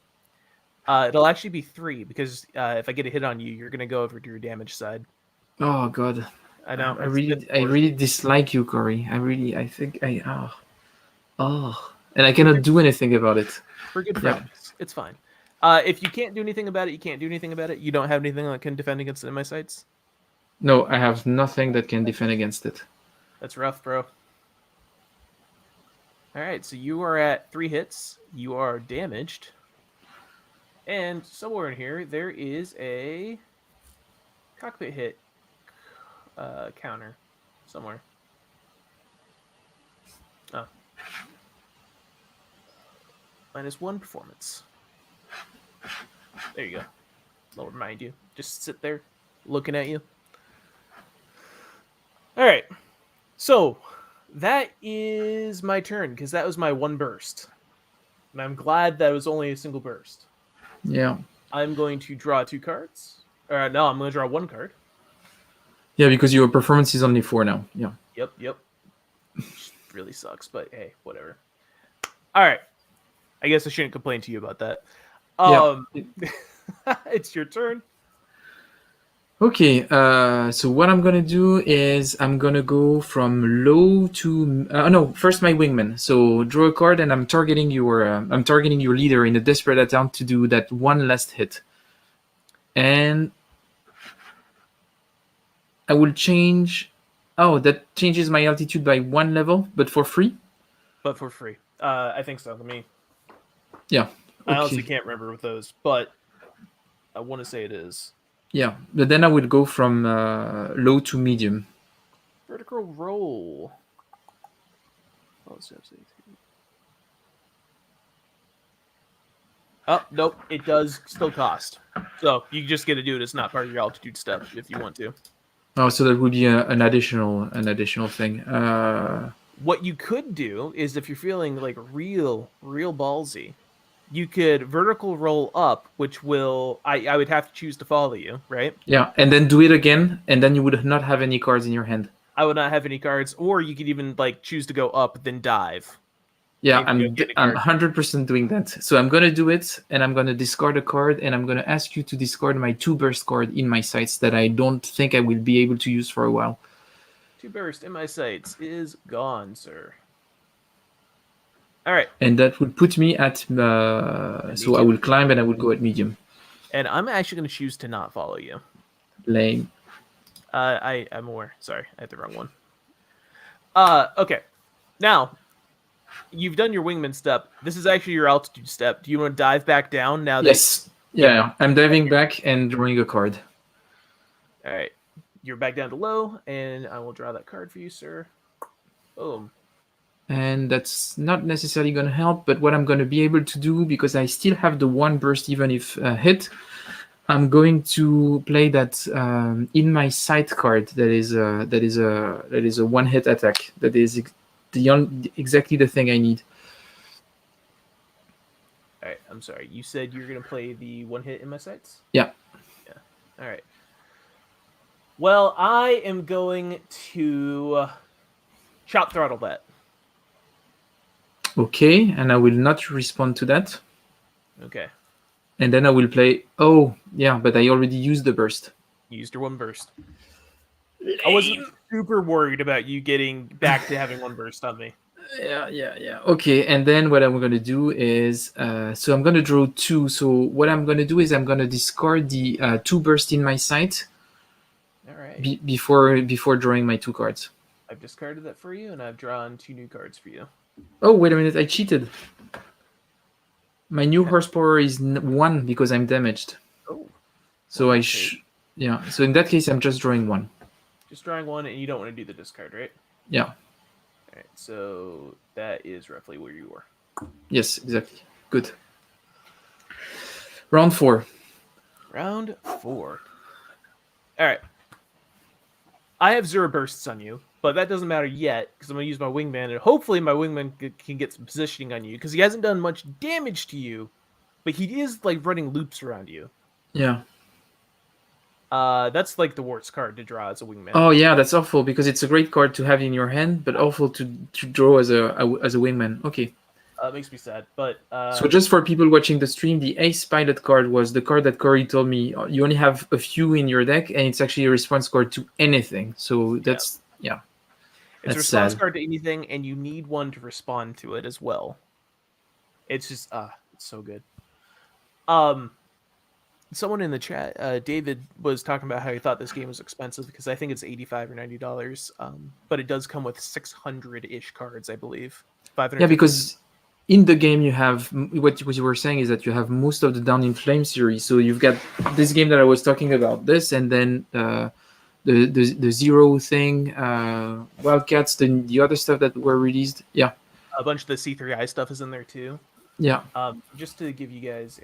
It'll actually be 3 because if I get a hit on you, you're going to go over to your damage side. Oh God, I know. I really dislike you, Cory. and I cannot do anything about it. We're good Yeah. friends. It's fine. If you can't do anything about it, you can't do anything about it. You don't have anything that can defend against it in my sights? No, I have nothing that can defend against it. That's rough, bro. All right, so you are at 3 hits. You are damaged. And somewhere in here, there is a cockpit hit counter somewhere. Oh. -1 performance. There you go. I'll remind you. Just sit there looking at you. All right. So that is my turn because that was my 1 burst. And I'm glad that was only a single burst. Yeah. I'm going to draw 2 cards. No, I'm going to draw 1 card. Yeah, because your performance is only 4 now. Yeah. Yep. Which really sucks, but hey, whatever. All right. I guess I shouldn't complain to you about that. It's your turn. Okay, so what I'm gonna do is I'm gonna go from low to no. First, my wingman. So draw a card, and I'm targeting your leader in a desperate attempt to do that one last hit. And I will change. Oh, that changes my altitude by 1 level, but for free. But for free, I think so. Let me. Yeah. Okay. I honestly can't remember with those, but I want to say it is. Yeah, but then I will go from low to medium. Vertical roll. Oh, nope. It does still cost. So you just get to do it. It's not part of your altitude step if you want to. Oh, so that would be an additional thing. What you could do is if you're feeling like real ballsy, you could vertical roll up, which will I would have to choose to follow you, right? Yeah, and then do it again, and then you would not have any cards in your hand. I would not have any cards, or you could even like choose to go up, then dive. Yeah, I'm 100% doing that. So I'm gonna do it, and I'm gonna discard a card, and I'm gonna ask you to discard my 2 burst card in my sights that I don't think I will be able to use for a while. 2 burst in my sights is gone, sir. All right. And that would put me at so I will climb and I will go at medium. And I'm actually going to choose to not follow you. Lame. I'm aware. Sorry, I had the wrong one. Okay. Now, you've done your wingman step. This is actually your altitude step. Do you want to dive back down now? Yes. Yeah, I'm diving back and drawing a card. All right. You're back down to low, and I will draw that card for you, sir. Boom. And that's not necessarily going to help, but what I'm going to be able to do, because I still have the 1 burst even if hit, I'm going to play that in my sight card. That is a 1 hit attack. That is exactly the thing I need. All right. I'm sorry. You said you're going to play the 1 hit in my sights? Yeah. All right. Well, I am going to chop throttle that. Okay, and I will not respond to that. Okay. And then I will play. Oh, yeah, but I already used the burst. You used your 1 burst. Lame. I wasn't super worried about you getting back to having 1 burst on me. Yeah. Okay, and then what I'm going to do is, so I'm going to draw 2. So what I'm going to do is I'm going to discard the 2 burst in my sight. All right. Before drawing my 2 cards. I've discarded that for you, and I've drawn 2 new cards for you. Oh, wait a minute, I cheated. My new horsepower is 1 because I'm damaged. Oh. So yeah, so in that case, I'm just drawing 1. Just drawing 1, and you don't want to do the discard, right? Yeah. All right, so that is roughly where you are. Yes, exactly. Good. Round 4. Round 4. All right. I have 0 bursts on you, but that doesn't matter yet because I'm going to use my wingman, and hopefully my wingman can get some positioning on you because he hasn't done much damage to you, but he is like running loops around you. Yeah. That's like the worst card to draw as a wingman. Oh yeah, that's awful because it's a great card to have in your hand, but awful to draw as a wingman. Okay. It makes me sad, but so just for people watching the stream, the Ace Pilot card was the card that Cory told me you only have a few in your deck, and it's actually a response card to anything. So that's It's a response card to anything, and you need one to respond to it as well. It's just it's so good. Someone in the chat, David, was talking about how he thought this game was expensive because I think it's $85 or $90. But it does come with 600-ish cards, I believe. 550. Yeah, because in the game you have what you were saying is that you have most of the Down in Flames series. So you've got this game that I was talking about, this, and then the Zero thing, Wildcats, the other stuff that were released. Yeah, a bunch of the C3I stuff is in there too. Yeah. Just to give you guys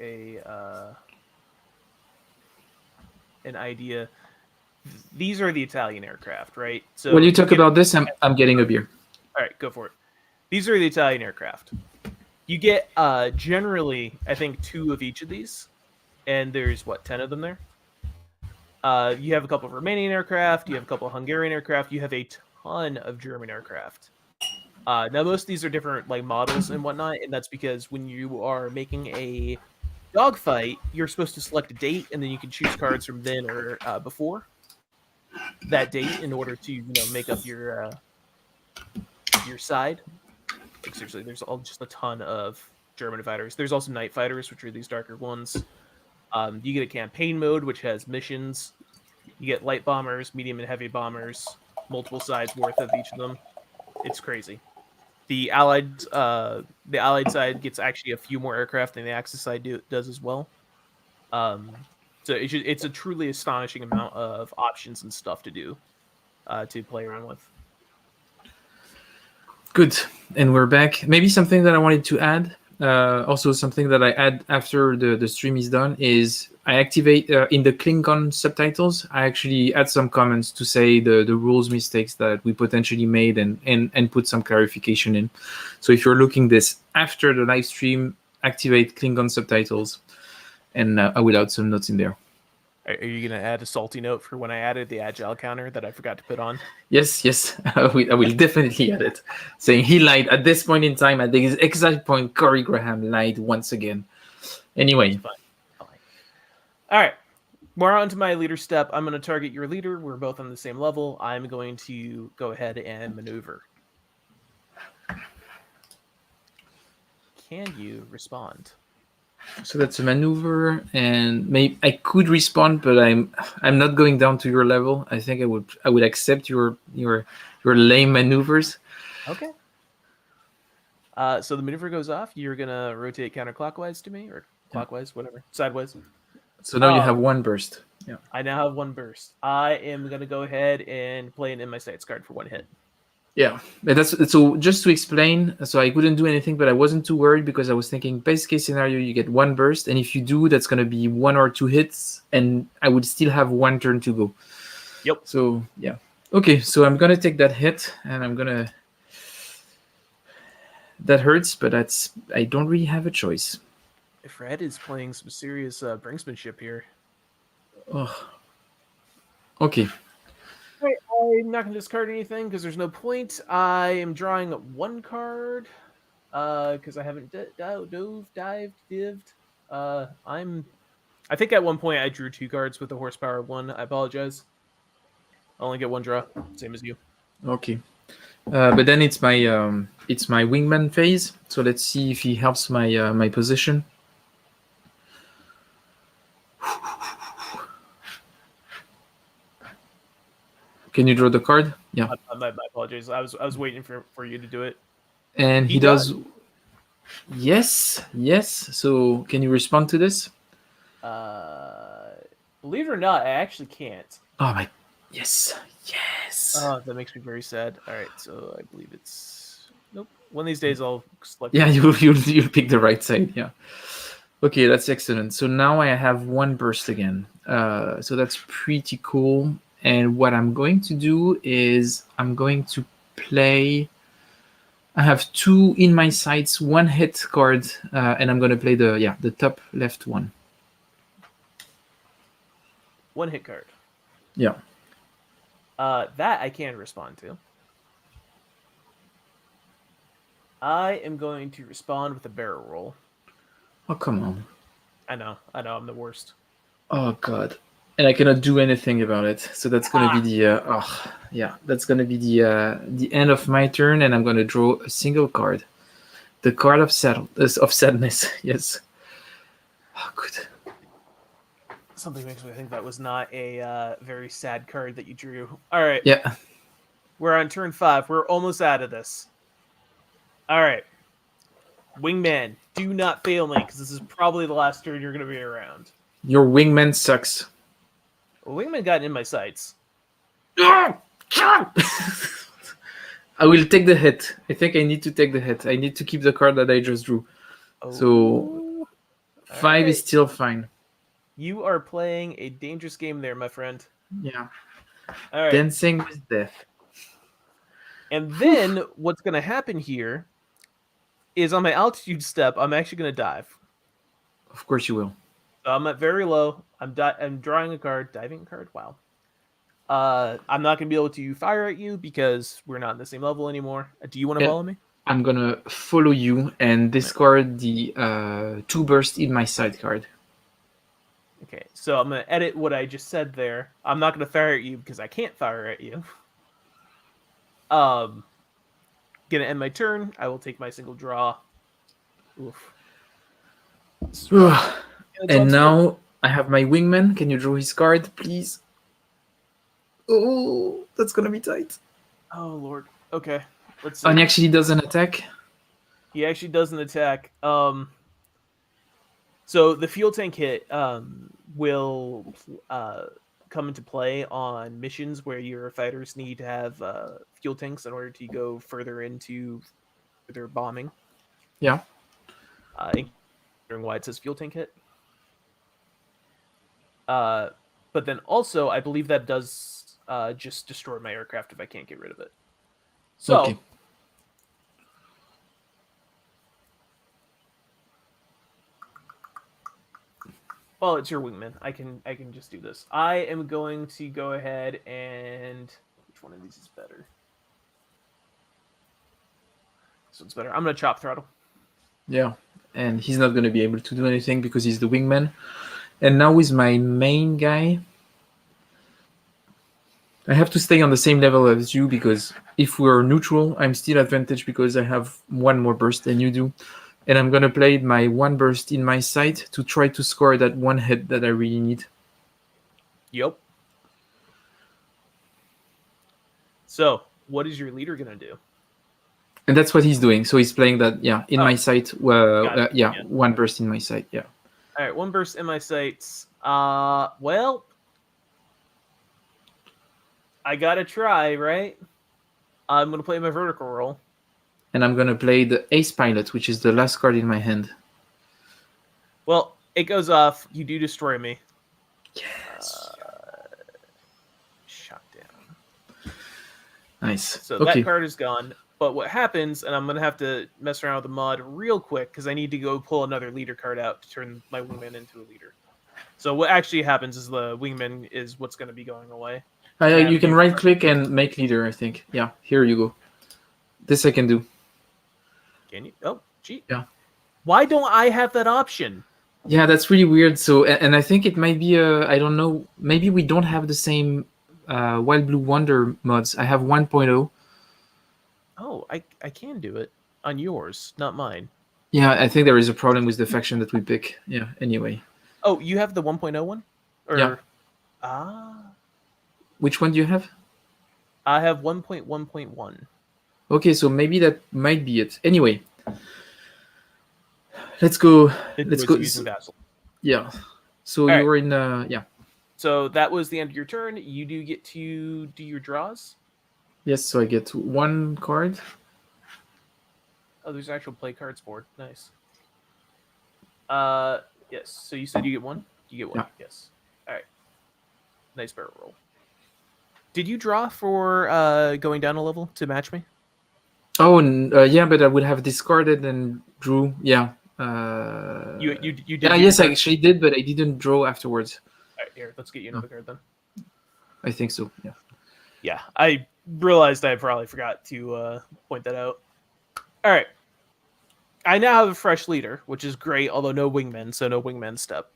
an idea, these are the Italian aircraft, right? So when you talk about this, I'm getting a beer. All right, go for it. These are the Italian aircraft. You get generally, I think, 2 of each of these, and there's 10 of them there. You have a couple of Romanian aircraft, you have a couple of Hungarian aircraft, you have a ton of German aircraft. Now most of these are different like models and whatnot, and that's because when you are making a dogfight, you're supposed to select a date, and then you can choose cards from then or before that date in order to make up your side. Like, seriously, there's just a ton of German fighters. There's also night fighters, which are these darker ones. You get a campaign mode, which has missions. You get light bombers, medium and heavy bombers, multiple sides worth of each of them. It's crazy. The Allied side gets actually a few more aircraft than the Axis side does as well. So it's a truly astonishing amount of options and stuff to do to play around with. Good, and we're back. Maybe something that I wanted to add, also something that I add after the stream is done, is I activate in the Klingon subtitles. I actually add some comments to say the rules mistakes that we potentially made and put some clarification in. So if you're looking this after the live stream, activate Klingon subtitles, and I will add some notes in there. Are you going to add a salty note for when I added the agile counter that I forgot to put on? Yes, I will definitely add it. Saying he lied at this point in time, at the exact point, Cory Graham lied once again. Anyway. Fine. All right, more on to my leader step. I'm going to target your leader. We're both on the same level. I'm going to go ahead and maneuver. Can you respond? So that's a maneuver, and maybe I could respond, but I'm not going down to your level. I think I would accept your lame maneuvers. Okay. So the maneuver goes off. You're gonna rotate counterclockwise to me, or clockwise, whatever, sideways. So now you have 1 burst. Yeah. I now have 1 burst. I am gonna go ahead and play an in my sights card for 1 hit. Yeah, but that's so. Just to explain, so I couldn't do anything, but I wasn't too worried because I was thinking best case scenario you get 1 burst, and if you do, that's gonna be 1 or 2 hits, and I would still have 1 turn to go. Yep. So yeah, okay. So I'm gonna take that hit, and I'm gonna. That hurts, but I don't really have a choice. Fred is playing some serious brinksmanship here. Oh. Okay. Right, I'm not going to discard anything because there's no point. I am drawing 1 card because I haven't dived. I think at one point I drew 2 cards with the horsepower 1. I apologize. I only get 1 draw, same as you. Okay. But then it's my wingman phase. So let's see if he helps my position. Can you draw the card? Yeah. My apologies. I was waiting for you to do it. And he does. Yes. So can you respond to this? Believe it or not, I actually can't. Oh my. Yes. Oh, that makes me very sad. All right, so I believe it's nope. One of these days I'll select. Yeah, you'll pick the right side. Yeah. Okay, that's excellent. So now I have 1 burst again. So that's pretty cool. And what I'm going to do is I'm going to play. I have 2 in my sights, 1 hit card, and I'm going to play the top left one. 1 hit card. Yeah. That I can respond to. I am going to respond with a barrel roll. Oh, come on. I know, I'm the worst. Oh, God. And I cannot do anything about it. So that's going to be that's going to be the end of my turn, and I'm going to draw a single card. The card of sadness. Yes. Oh, good. Something makes me think that was not a very sad card that you drew. All right. Yeah. We're on turn 5. We're almost out of this. All right. Wingman, do not fail me, because this is probably the last turn you're going to be around. Your wingman sucks. Well, Wingman got in my sights. I will take the hit. I think I need to take the hit. I need to keep the card that I just drew. Oh. So 5 is still fine. You are playing a dangerous game there, my friend. Yeah. All right. Dancing with death. And then what's going to happen here is on my altitude step, I'm actually going to dive. Of course you will. So I'm at very low. I'm drawing a card, diving card. Wow. I'm not going to be able to fire at you because we're not in the same level anymore. Do you want to follow me? I'm going to follow you and discard the 2 burst in my side card. Okay, so I'm going to edit what I just said there. I'm not going to fire at you because I can't fire at you. Going to end my turn. I will take my single draw. Oof. And now I have my wingman. Can you draw his card, please? Oh, that's going to be tight. Oh, Lord. Okay, let's see. And he actually does an attack? He actually does an attack. So the fuel tank hit will come into play on missions where your fighters need to have fuel tanks in order to go further into their bombing. Yeah. Why it says fuel tank hit. But then also, I believe that does just destroy my aircraft if I can't get rid of it. So. Okay. Well, it's your wingman. I can just do this. I am going to go ahead and which one of these is better? This one's better. I'm gonna chop throttle. Yeah, and he's not going to be able to do anything because he's the wingman. And now with my main guy, I have to stay on the same level as you because if we're neutral, I'm still advantage because I have 1 more burst than you do. And I'm going to play my 1 burst in my sight to try to score that 1 hit that I really need. Yep. So, what is your leader going to do? And that's what he's doing. So he's playing that, in my sight. 1 burst in my sight, yeah. All right, 1 burst in my sights. Well, I got to try, right? I'm going to play my vertical roll. And I'm going to play the Ace Pilot, which is the last card in my hand. Well, it goes off. You do destroy me. Yes. Shot down. Nice. So that card is gone. But what happens, and I'm going to have to mess around with the mod real quick because I need to go pull another leader card out to turn my wingman into a leader. So what actually happens is the wingman is what's going to be going away. You can right-click and make leader, I think. Yeah, here you go. This I can do. Can you? Oh, gee. Yeah. Why don't I have that option? Yeah, that's really weird. So, and I think it might be I don't know. Maybe we don't have the same Wild Blue Wonder mods. I have 1.0. Oh, I can do it on yours, not mine. Yeah, I think there is a problem with the faction that we pick. Yeah. Anyway. Oh, you have the 1.0 one? Or, yeah. Which one do you have? I have 1.1.1. Okay, so maybe that might be it. Anyway, let's go. Let's go. Yeah. So you were in. Yeah. So that was the end of your turn. You do get to do your draws. Yes. So I get 1 card. Oh, there's actual play cards board. Nice. Yes. So you said you get 1. You get 1. Yeah. Yes. All right. Nice barrel roll. Did you draw for going down a level to match me? Oh, yeah, but I would have discarded and drew. Yeah. You did. Yeah, yes, I actually did, but I didn't draw afterwards. All right, here, let's get you another card then. I think so. Yeah. Yeah, I realized I probably forgot to point that out. All right. I now have a fresh leader, which is great, although no wingmen, so no wingman step.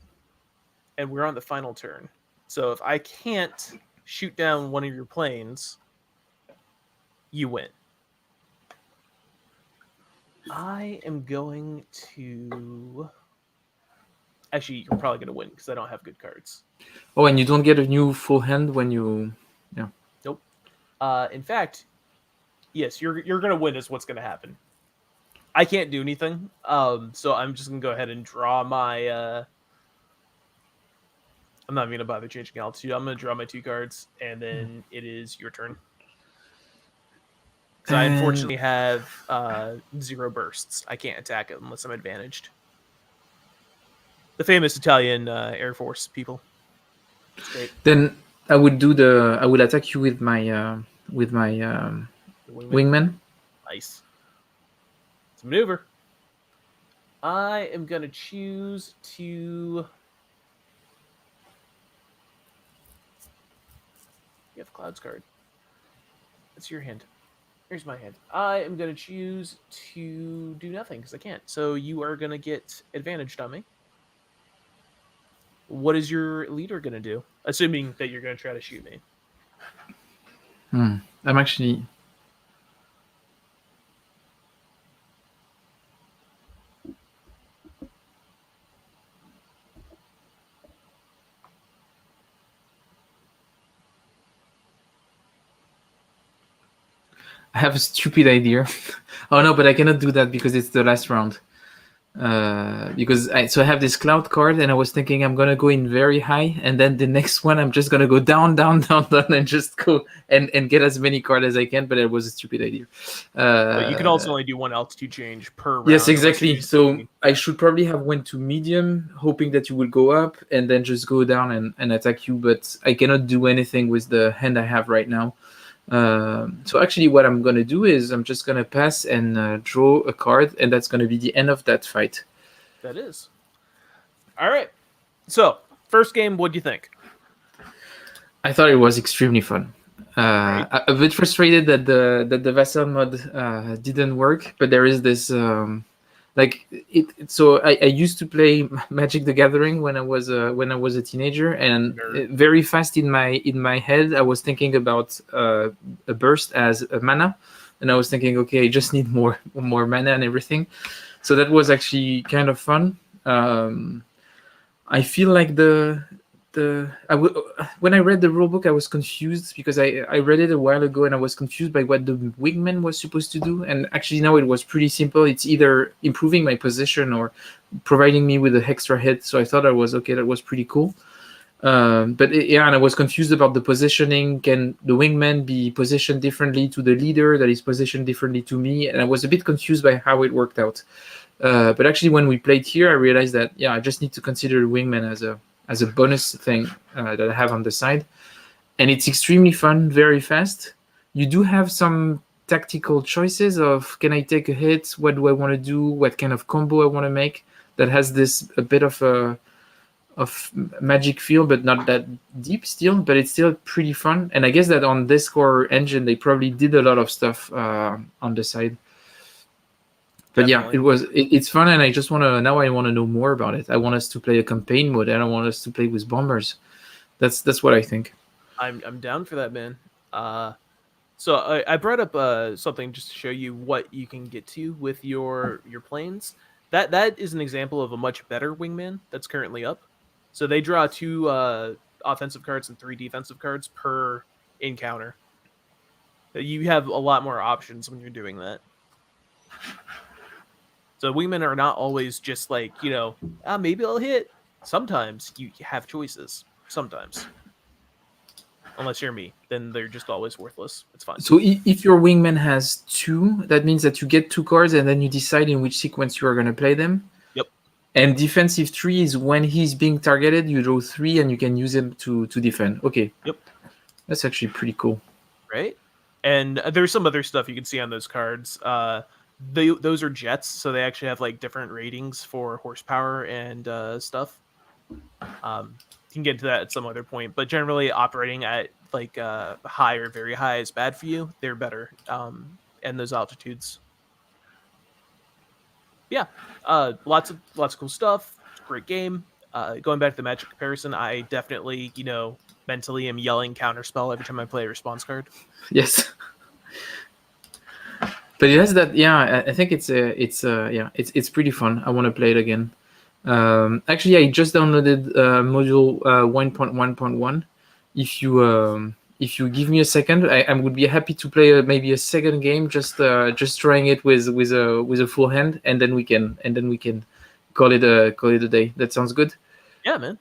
And we're on the final turn. So if I can't shoot down one of your planes, you win. I am going to. Actually, you're probably going to win because I don't have good cards. Oh, and you don't get a new full hand when you. Yeah. Nope. In fact, yes, you're going to win. Is what's going to happen. I can't do anything. So I'm just going to go ahead and draw my. I'm not even going to bother changing altitude. I'm going to draw my 2 cards, and then it is your turn. So I unfortunately have 0 bursts. I can't attack it unless I'm advantaged. The famous Italian Air Force people. It's great. Then I would do the. I would attack you with my wingman. Nice. It's a maneuver. I am gonna choose to. You have Cloud's card. That's your hand. Here's my hand. I am gonna choose to do nothing because I can't. So you are gonna get advantaged on me. What is your leader gonna do? Assuming that you're gonna try to shoot me. I'm actually. I have a stupid idea. Oh no, but I cannot do that because it's the last round. Because I have this cloud card, and I was thinking I'm gonna go in very high, and then the next one I'm just gonna go down, down, down, down, and just go and get as many cards as I can. But it was a stupid idea. But you can also only do 1 altitude change per round. Yes, exactly. So I should probably have went to medium, hoping that you will go up, and then just go down and attack you. But I cannot do anything with the hand I have right now. So actually what I'm gonna do is I'm just gonna pass and draw a card, and that's gonna be the end of that fight. That is. All right. So first game, what do you think? I thought it was extremely fun. Right. A bit frustrated that the vessel mod didn't work, but there is this so I used to play Magic the Gathering when I was a teenager, and very fast in my head I was thinking about a burst as a mana, and I was thinking, okay, I just need more mana and everything. So that was actually kind of fun. I feel like when I read the rulebook, I was confused because I read it a while ago, and I was confused by what the wingman was supposed to do. And actually now it was pretty simple. It's either improving my position or providing me with an extra hit. So I thought that was okay. That was pretty cool. And I was confused about the positioning. Can the wingman be positioned differently to the leader that is positioned differently to me? And I was a bit confused by how it worked out. But actually, when we played here, I realized that I just need to consider the wingman as a bonus thing that I have on the side. And it's extremely fun, very fast. You do have some tactical choices of, can I take a hit? What do I want to do? What kind of combo I want to make? That has a bit of magic feel, but not that deep still, but it's still pretty fun. And I guess that on this core engine, they probably did a lot of stuff on the side. But definitely. It's fun, and I want to know more about it. I want us to play a campaign mode, and I want us to play with bombers. That's what I think. I'm down for that, man. So I brought up something just to show you what you can get to with your planes. That is an example of a much better wingman that's currently up. So they draw 2 offensive cards and 3 defensive cards per encounter. You have a lot more options when you're doing that. So wingmen are not always just like, maybe I'll hit. Sometimes you have choices. Sometimes. Unless you're me, then they're just always worthless. It's fine. So if your wingman has 2, that means that you get 2 cards, and then you decide in which sequence you are going to play them. Yep. And defensive 3 is when he's being targeted, you draw 3, and you can use him to defend. Okay. Yep. That's actually pretty cool. Right? And there's some other stuff you can see on those cards. Those are jets, so they actually have like different ratings for horsepower and stuff. You can get into that at some other point, but generally operating at like high or very high is bad for you. They're better and those altitudes. Yeah, lots of cool stuff. Great game. Going back to the Magic comparison, I definitely mentally am yelling counterspell every time I play a response card. Yes. But it has that. Yeah, I think it's pretty fun. I want to play it again. Actually, I just downloaded module 1.1.1. If you give me a second, I would be happy to play maybe a second game, just trying it with a full hand, and then we can call it a day. That sounds good. Yeah, man.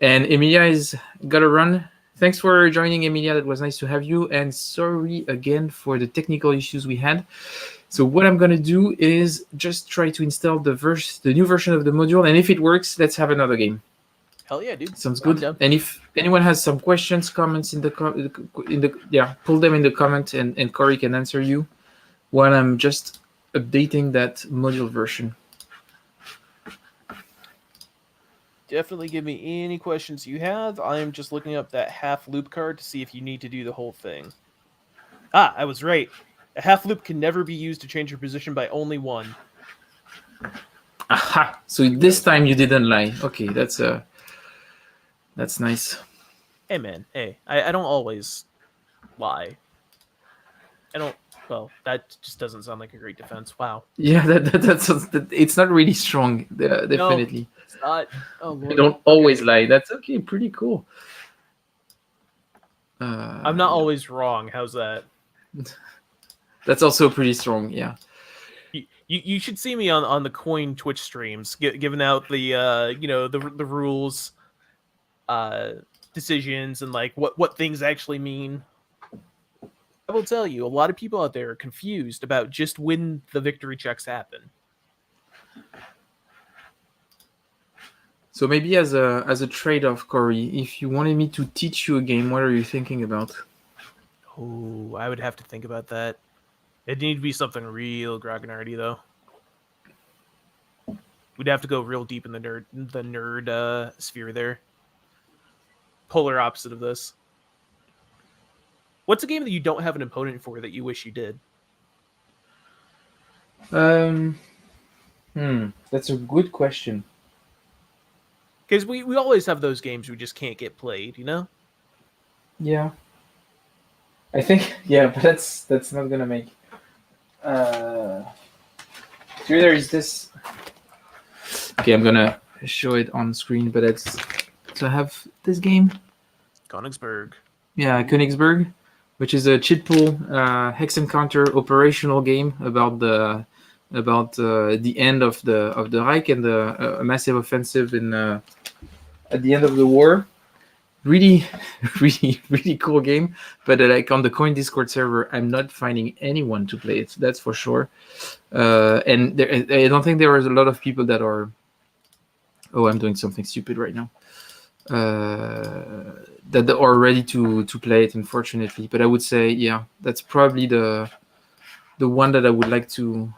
And Emilia is gotta run. Thanks for joining, Emilia. That was nice to have you. And sorry again for the technical issues we had. So what I'm gonna do is just try to install the new version of the module, and if it works, let's have another game. Hell yeah, dude. Sounds good. And if anyone has some questions, comments pull them in the comment, and Cory can answer you while I'm just updating that module version. Definitely give me any questions you have. I am just looking up that half loop card to see if you need to do the whole thing. Ah, I was right. A half loop can never be used to change your position by only one. Aha! So this time you didn't lie. Okay, that's nice. Hey man, hey, I don't always lie. I don't. Well, that just doesn't sound like a great defense. Wow. Yeah, that's it's not really strong. Definitely. No, it's not. Oh Lord. I don't always lie. That's okay. Pretty cool. I'm not always wrong. How's that? That's also pretty strong. Yeah. You should see me on the Coin Twitch streams, giving out the the rules, decisions, and like what things actually mean. I will tell you, a lot of people out there are confused about just when the victory checks happen. So maybe as a trade-off, Cory, if you wanted me to teach you a game, what are you thinking about? Oh, I would have to think about that. It'd need to be something real grognardy, though. We'd have to go real deep in the nerd sphere there. Polar opposite of this. What's a game that you don't have an opponent for that you wish you did? That's a good question. Because we always have those games we just can't get played, you know? Yeah. I think, yeah, but that's not gonna make. Here there is this. Okay, I'm gonna show it on screen, but it's to have this game. Königsberg. Yeah, Königsberg, which is a cheat pool hex encounter operational game about the end of the Reich and a massive offensive at the end of the war. Really, really, really cool game. But like on the Coin Discord server, I'm not finding anyone to play it. That's for sure. And I don't think there are a lot of people that are. Oh, I'm doing something stupid right now. That are ready to play it, unfortunately. But I would say, yeah, that's probably the one that I would like to.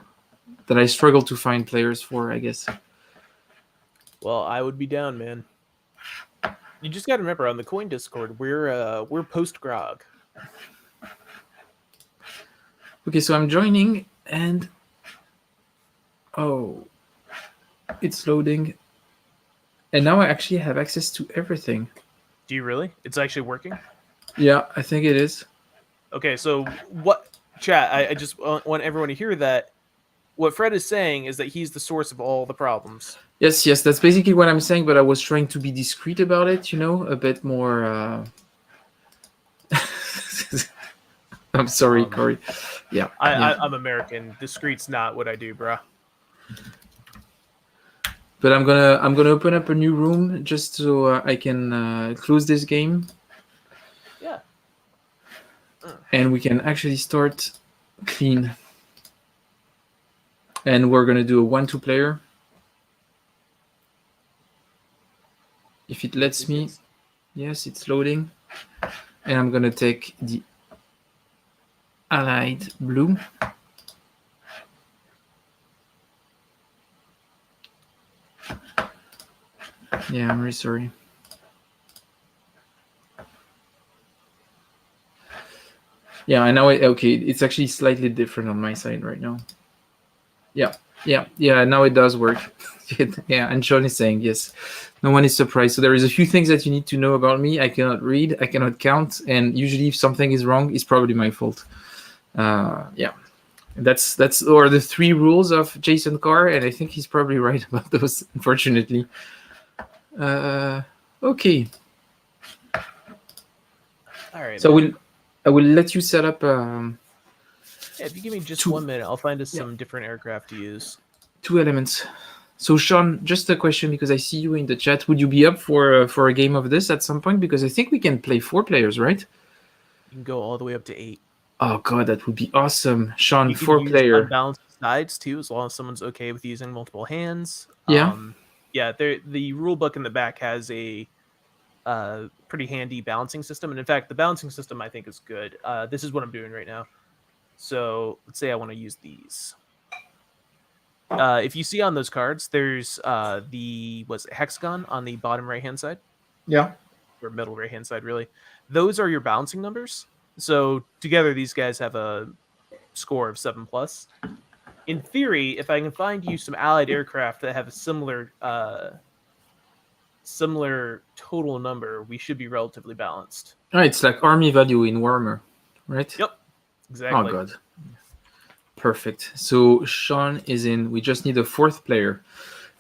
That I struggle to find players for, I guess. Well, I would be down, man. You just got to remember, on the Coin Discord, we're post grog. Okay, so I'm joining, and oh, it's loading, and now I actually have access to everything. Do you really? It's actually working? Yeah, I think it is. Okay, so what, chat? I just want everyone to hear that. What Fred is saying is that he's the source of all the problems. Yes, that's basically what I'm saying, but I was trying to be discreet about it, a bit more. I'm sorry, Cory. Yeah. I'm American. Discreet's not what I do, bruh. But I'm gonna open up a new room just so I can close this game. Yeah. And we can actually start clean. And we're gonna do a 1-2 player. If it lets me, yes, it's loading. And I'm gonna take the allied blue. Yeah, I'm really sorry. Yeah, I know it. Okay, it's actually slightly different on my side right now. Yeah. Now it does work. Yeah, and Sean is saying yes. No one is surprised. So there is a few things that you need to know about me. I cannot read. I cannot count. And usually, if something is wrong, it's probably my fault. Yeah. That's or the 3 rules of Jason Carr, and I think he's probably right about those. Unfortunately. Okay. All right, So man. I will let you set up. Yeah, if you give me just 2 1 minute, I'll find us some different aircraft to use. 2 elements. So Sean, just a question because I see you in the chat. Would you be up for a game of this at some point? Because I think we can play 4 players, right? You can go all the way up to 8. Oh god, that would be awesome. Sean, You can 4 use player. unbalanced sides too, as long as someone's okay with using multiple hands. Yeah. Yeah. The rule book in the back has a pretty handy balancing system, and in fact, the balancing system I think is good. This is what I'm doing right now. So let's say I want to use these. If you see on those cards, there's the hexagon on the bottom right hand side. Yeah. Or middle right hand side, really. Those are your balancing numbers. So together, these guys have a score of 7+. In theory, if I can find you some allied aircraft that have a similar total number, we should be relatively balanced. Oh, it's like army value in Warhammer, right? Yep, exactly. Oh god. Perfect. So Sean is in. We just need a 4th player,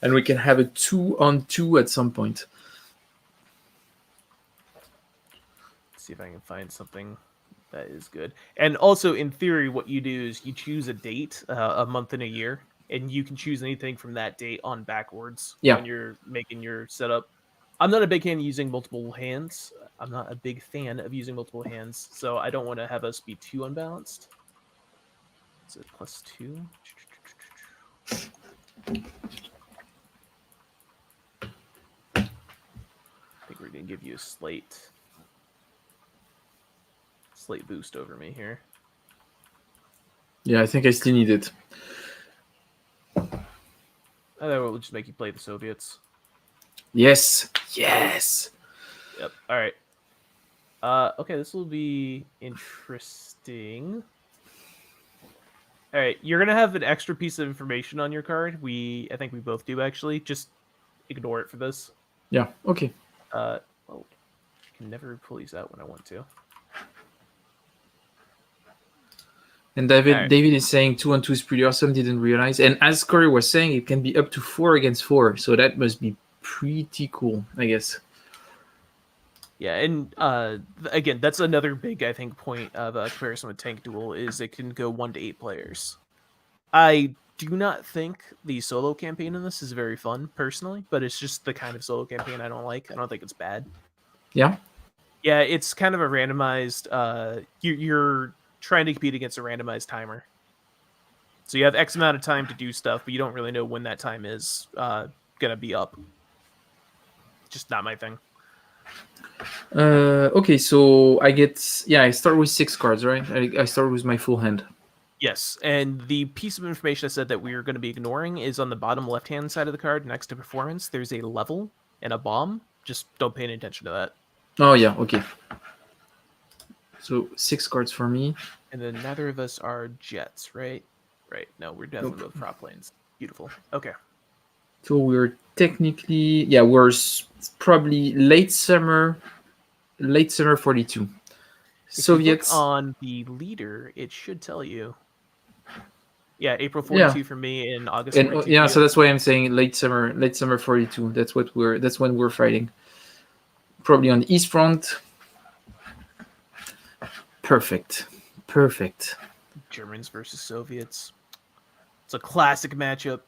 and we can have a 2-on-2 at some point. Let's see if I can find something that is good. And also, in theory, what you do is you choose a date, a month and a year, and you can choose anything from that date on backwards when you're making your setup. I'm not a big fan of using multiple hands. I'm not a big fan of using multiple hands, so I don't want to have us be too unbalanced. Is it +2? I think we're going to give you a slate boost over me here. Yeah, I think I still need it. I think we'll just make you play the Soviets. Yes. Yes. Yep. All right. Okay, this will be interesting. All right, you're gonna have an extra piece of information on your card. I think we both do actually. Just ignore it for this. Yeah. Okay. Well, I can never pull these out when I want to. And David is saying 2-on-2 is pretty awesome. Didn't realize. And as Cory was saying, it can be up to 4 against 4. So that must be pretty cool, I guess. Yeah, and again, that's another big, I think, point of a comparison with Tank Duel is it can go 1 to 8 players. I do not think the solo campaign in this is very fun, personally, but it's just the kind of solo campaign I don't like. I don't think it's bad. Yeah? Yeah, it's kind of a randomized... You're trying to compete against a randomized timer. So you have X amount of time to do stuff, but you don't really know when that time is going to be up. Just not my thing. Okay, so I start with 6 cards, right? I start with my full hand. Yes, and the piece of information I said that we are going to be ignoring is on the bottom left-hand side of the card next to performance. There's a level and a bomb. Just don't pay any attention to that. Oh, yeah, okay. So 6 cards for me. And then neither of us are jets, right? Right. No, we're definitely both prop planes. Beautiful. Okay. So we're technically, we're probably late summer 42. Soviets. If you look on the leader, it should tell you. Yeah, April 42 for me and August 42. Yeah, so that's why I'm saying late summer 42. That's when we're fighting. Probably on the East Front. Perfect. Germans versus Soviets. It's a classic matchup.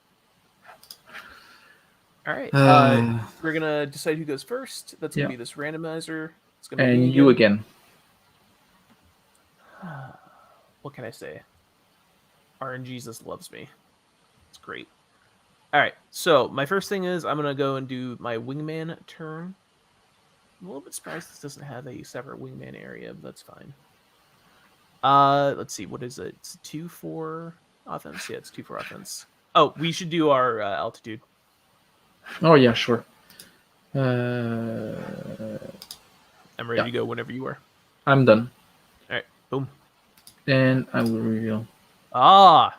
All right. We're going to decide who goes first. That's going to be this randomizer. It's going to be you again. What can I say? RNGesus loves me. It's great. All right. So my first thing is I'm going to go and do my wingman turn. I'm a little bit surprised this doesn't have a separate wingman area, but that's fine. Let's see. What is it? It's 2-4 offense. Yeah, it's 2-4 offense. Oh, we should do our altitude. Oh, yeah, sure. I'm ready to go whenever you are. I'm done. All right. Boom. And I will reveal. Ah.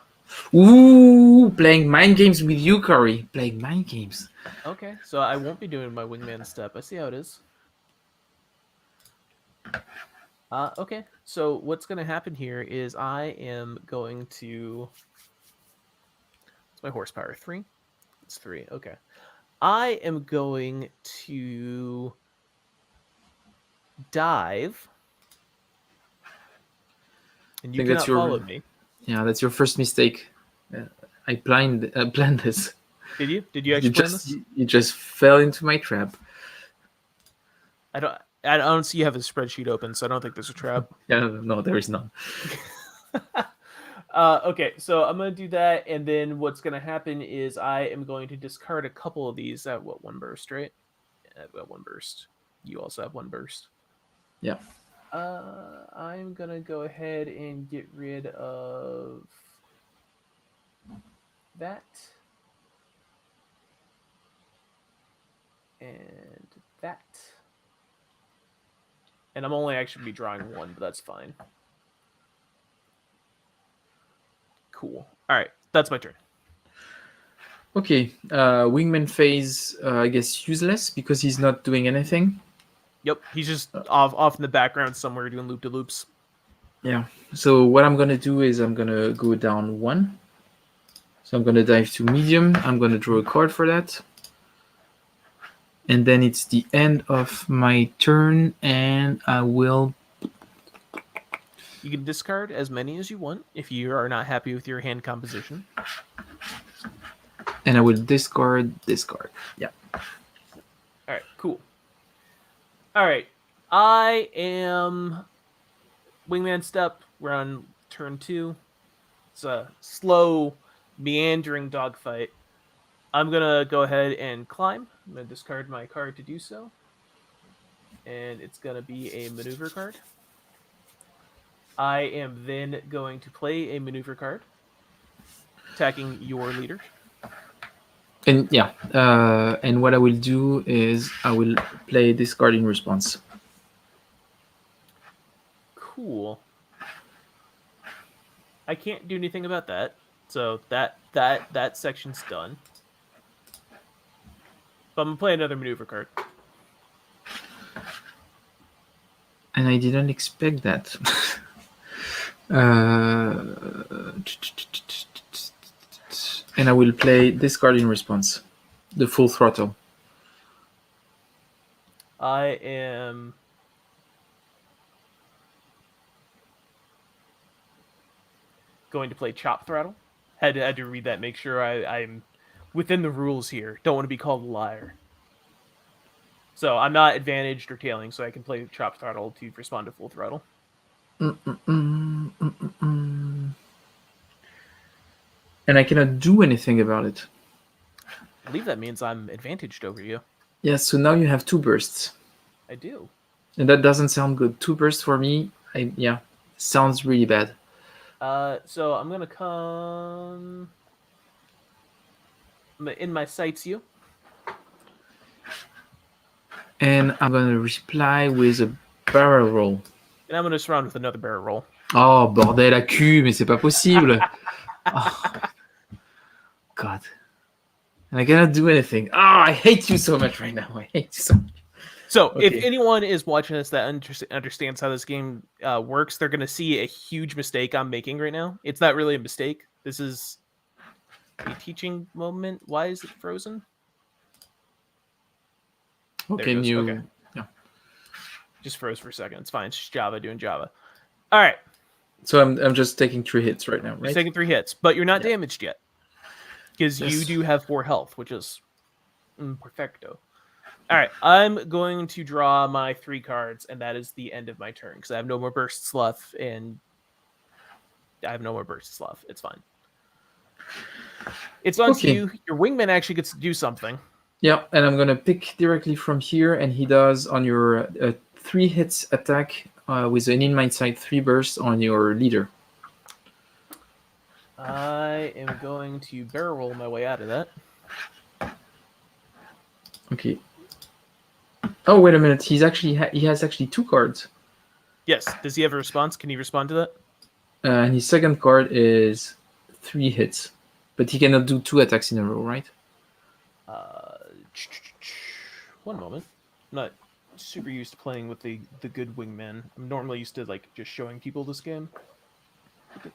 Ooh, playing mind games with you, Cory. Playing mind games. Okay, so I won't be doing my wingman step. I see how it is. Okay. So what's going to happen here is I am going to... What's my horsepower? 3? It's 3. Okay. I am going to dive. And you cannot follow me. Yeah, that's your first mistake. I planned this. Did you? Did you actually plan this? You just fell into my trap. I don't see you have a spreadsheet open, so I don't think there's a trap. Yeah, no, there is none. Okay, so I'm going to do that, and then what's going to happen is I am going to discard a couple of these at one burst, right? I've got 1 burst. You also have 1 burst. Yeah. I'm going to go ahead and get rid of that. And that. And I'm only actually be drawing 1, but that's fine. Cool. All right, that's my turn. Okay, wingman phase, I guess useless because he's not doing anything. Yep, he's just off in the background somewhere doing loop-de-loops. Yeah, so what I'm going to do is I'm going to go down 1. So I'm going to dive to medium. I'm going to draw a card for that. And then it's the end of my turn, and I will... You can discard as many as you want if you are not happy with your hand composition. And I will discard. Yeah. All right, cool. All right, I am wingman step. We're on turn 2. It's a slow, meandering dogfight. I'm going to go ahead and climb. I'm going to discard my card to do so. And it's going to be a maneuver card. I am then going to play a maneuver card, attacking your leader. And yeah, and what I will do is I will play discard in response. Cool. I can't do anything about that, so that section's done. But I'm gonna play another maneuver card. And I didn't expect that. And I will play discard in response, the full throttle. I am going to play chop throttle. Had to read that, make sure I'm within the rules here. Don't want to be called a liar. So I'm not advantaged or tailing, so I can play chop throttle to respond to full throttle. And I cannot do anything about it. I believe that means I'm advantaged over you. Yeah, so now you have 2 bursts. I do. And that doesn't sound good. 2 bursts for me, sounds really bad. So I'm going to come in my sights you. And I'm going to reply with a barrel roll. And I'm going to surround with another barrel roll. Oh, bordel à cul, mais c'est pas possible. Oh, God. And I cannot do anything. Oh, I hate you so much right now. I hate you so much. So if anyone is watching this that understands how this game works, they're going to see a huge mistake I'm making right now. It's not really a mistake. This is a teaching moment. Why is it frozen? Okay, Okay. Yeah. Just froze for a second. It's fine. It's just Java doing Java. All right. So I'm just taking 3 hits right now, right? You're taking 3 hits, but you're not damaged yet. Because you do have 4 health, which is perfecto. All right, I'm going to draw my 3 cards, and that is the end of my turn, because I have no more bursts left, and It's fine. It's on to you. Your wingman actually gets to do something. Yeah, and I'm going to pick directly from here, and he does on your 3 hits attack with an in my sight 3 bursts on your leader. I am going to barrel roll my way out of that. Okay. Oh, wait a minute. He has actually 2 cards. Yes. Does he have a response? Can he respond to that? And his second card is 3 hits. But he cannot do 2 attacks in a row, right? 1 moment. Not super used to playing with the good wingman. I'm normally used to like just showing people this game. I need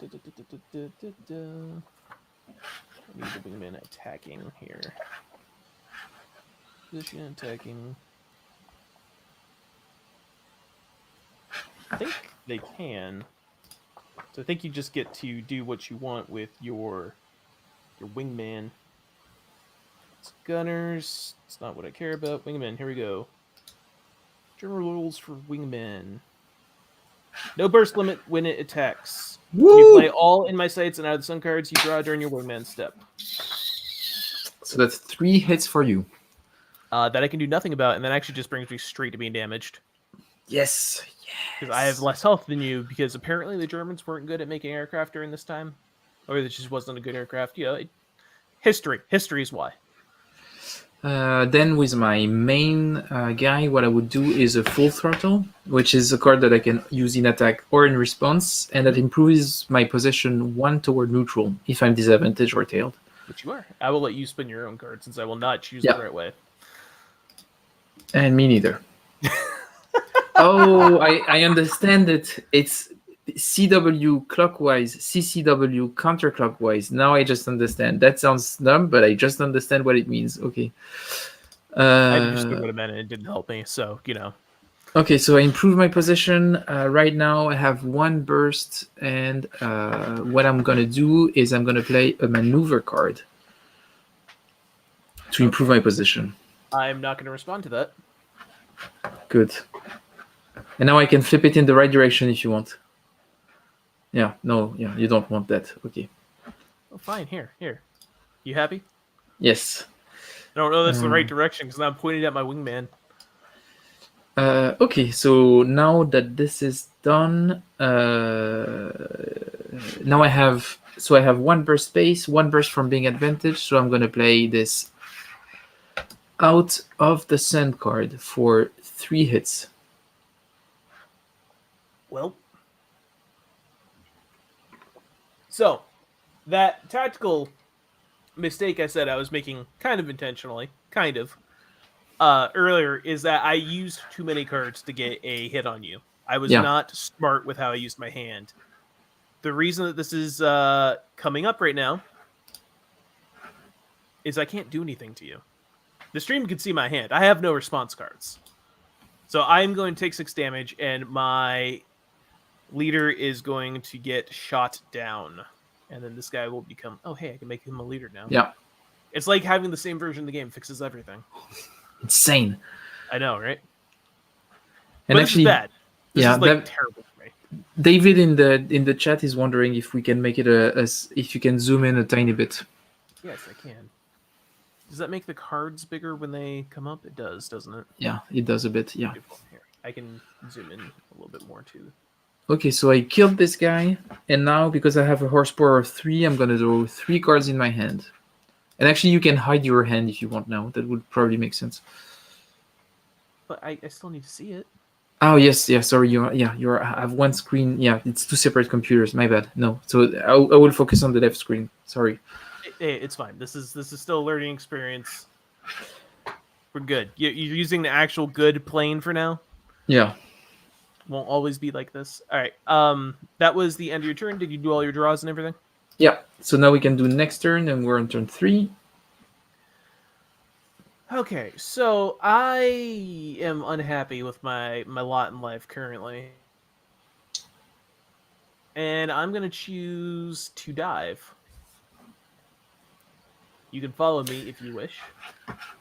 the wingman attacking here. Position attacking. I think they can. So I think you just get to do what you want with your wingman. It's gunners. It's not what I care about. Wingman, here we go. General rules for wingmen. No burst limit when it attacks. Woo! When you play all in my sights and out of the sun cards you draw during your wingman step. So that's 3 hits for you. That I can do nothing about, and that actually just brings me straight to being damaged. Yes. Because I have less health than you, because apparently the Germans weren't good at making aircraft during this time. Or it just wasn't a good aircraft. You know, history. History is why. Then with my main guy, what I would do is a full throttle, which is a card that I can use in attack or in response, and that improves my position 1 toward neutral if I'm disadvantaged or tailed. Which you are. I will let you spin your own card, since I will not choose Yeah. the right way. And me neither. Oh, I understand it. It's CW clockwise, CCW counterclockwise. Now I just understand. That sounds dumb, but I just understand what it means. Okay. I understood what it meant, and it didn't help me, so, you know. Okay, so I improve my position. Right now I have 1 burst, and what I'm going to do is I'm going to play a maneuver card to improve my position. I'm not going to respond to that. Good. And now I can flip it in the right direction if you want. Yeah, no, yeah, you don't want that. Okay. Oh, fine, here. You happy? Yes. I don't know that's the right direction, because now I'm pointing at my wingman. Okay, so now that this is done, now I have 1 burst space, 1 burst from being advantage, so I'm going to play this out of the sand card for 3 hits. Well, so that tactical mistake I said I was making kind of intentionally, earlier, is that I used too many cards to get a hit on you. I was not smart with how I used my hand. The reason that this is coming up right now is I can't do anything to you. The stream can see my hand. I have no response cards. So I'm going to take 6 damage, and my leader is going to get shot down. And then this guy will become... Oh, hey, I can make him a leader now. Yeah. It's like having the same version of the game fixes everything. Insane. I know, right? And but actually, this is bad. This is like terrible for me. David in the chat is wondering if we can make it if you can zoom in a tiny bit. Yes, I can. Does that make the cards bigger when they come up? It does, doesn't it? Yeah, it does a bit. Yeah. Beautiful. Here, I can zoom in a little bit more too. Okay, so I killed this guy, and now because I have a horsepower of 3, I'm gonna draw 3 cards in my hand. And actually, you can hide your hand if you want now. That would probably make sense. But I still need to see it. Oh yes, yeah. Sorry, I have 1 screen. Yeah, it's 2 separate computers. My bad. No, so I will focus on the left screen. Sorry. Hey, it's fine. This is still a learning experience. We're good. You're using the actual good plane for now. Yeah. Won't always be like this. All right. That was the end of your turn. Did you do all your draws and everything? Yeah. So now we can do next turn, and we're on turn 3. Okay, so I am unhappy with my lot in life currently. And I'm going to choose to dive. You can follow me if you wish.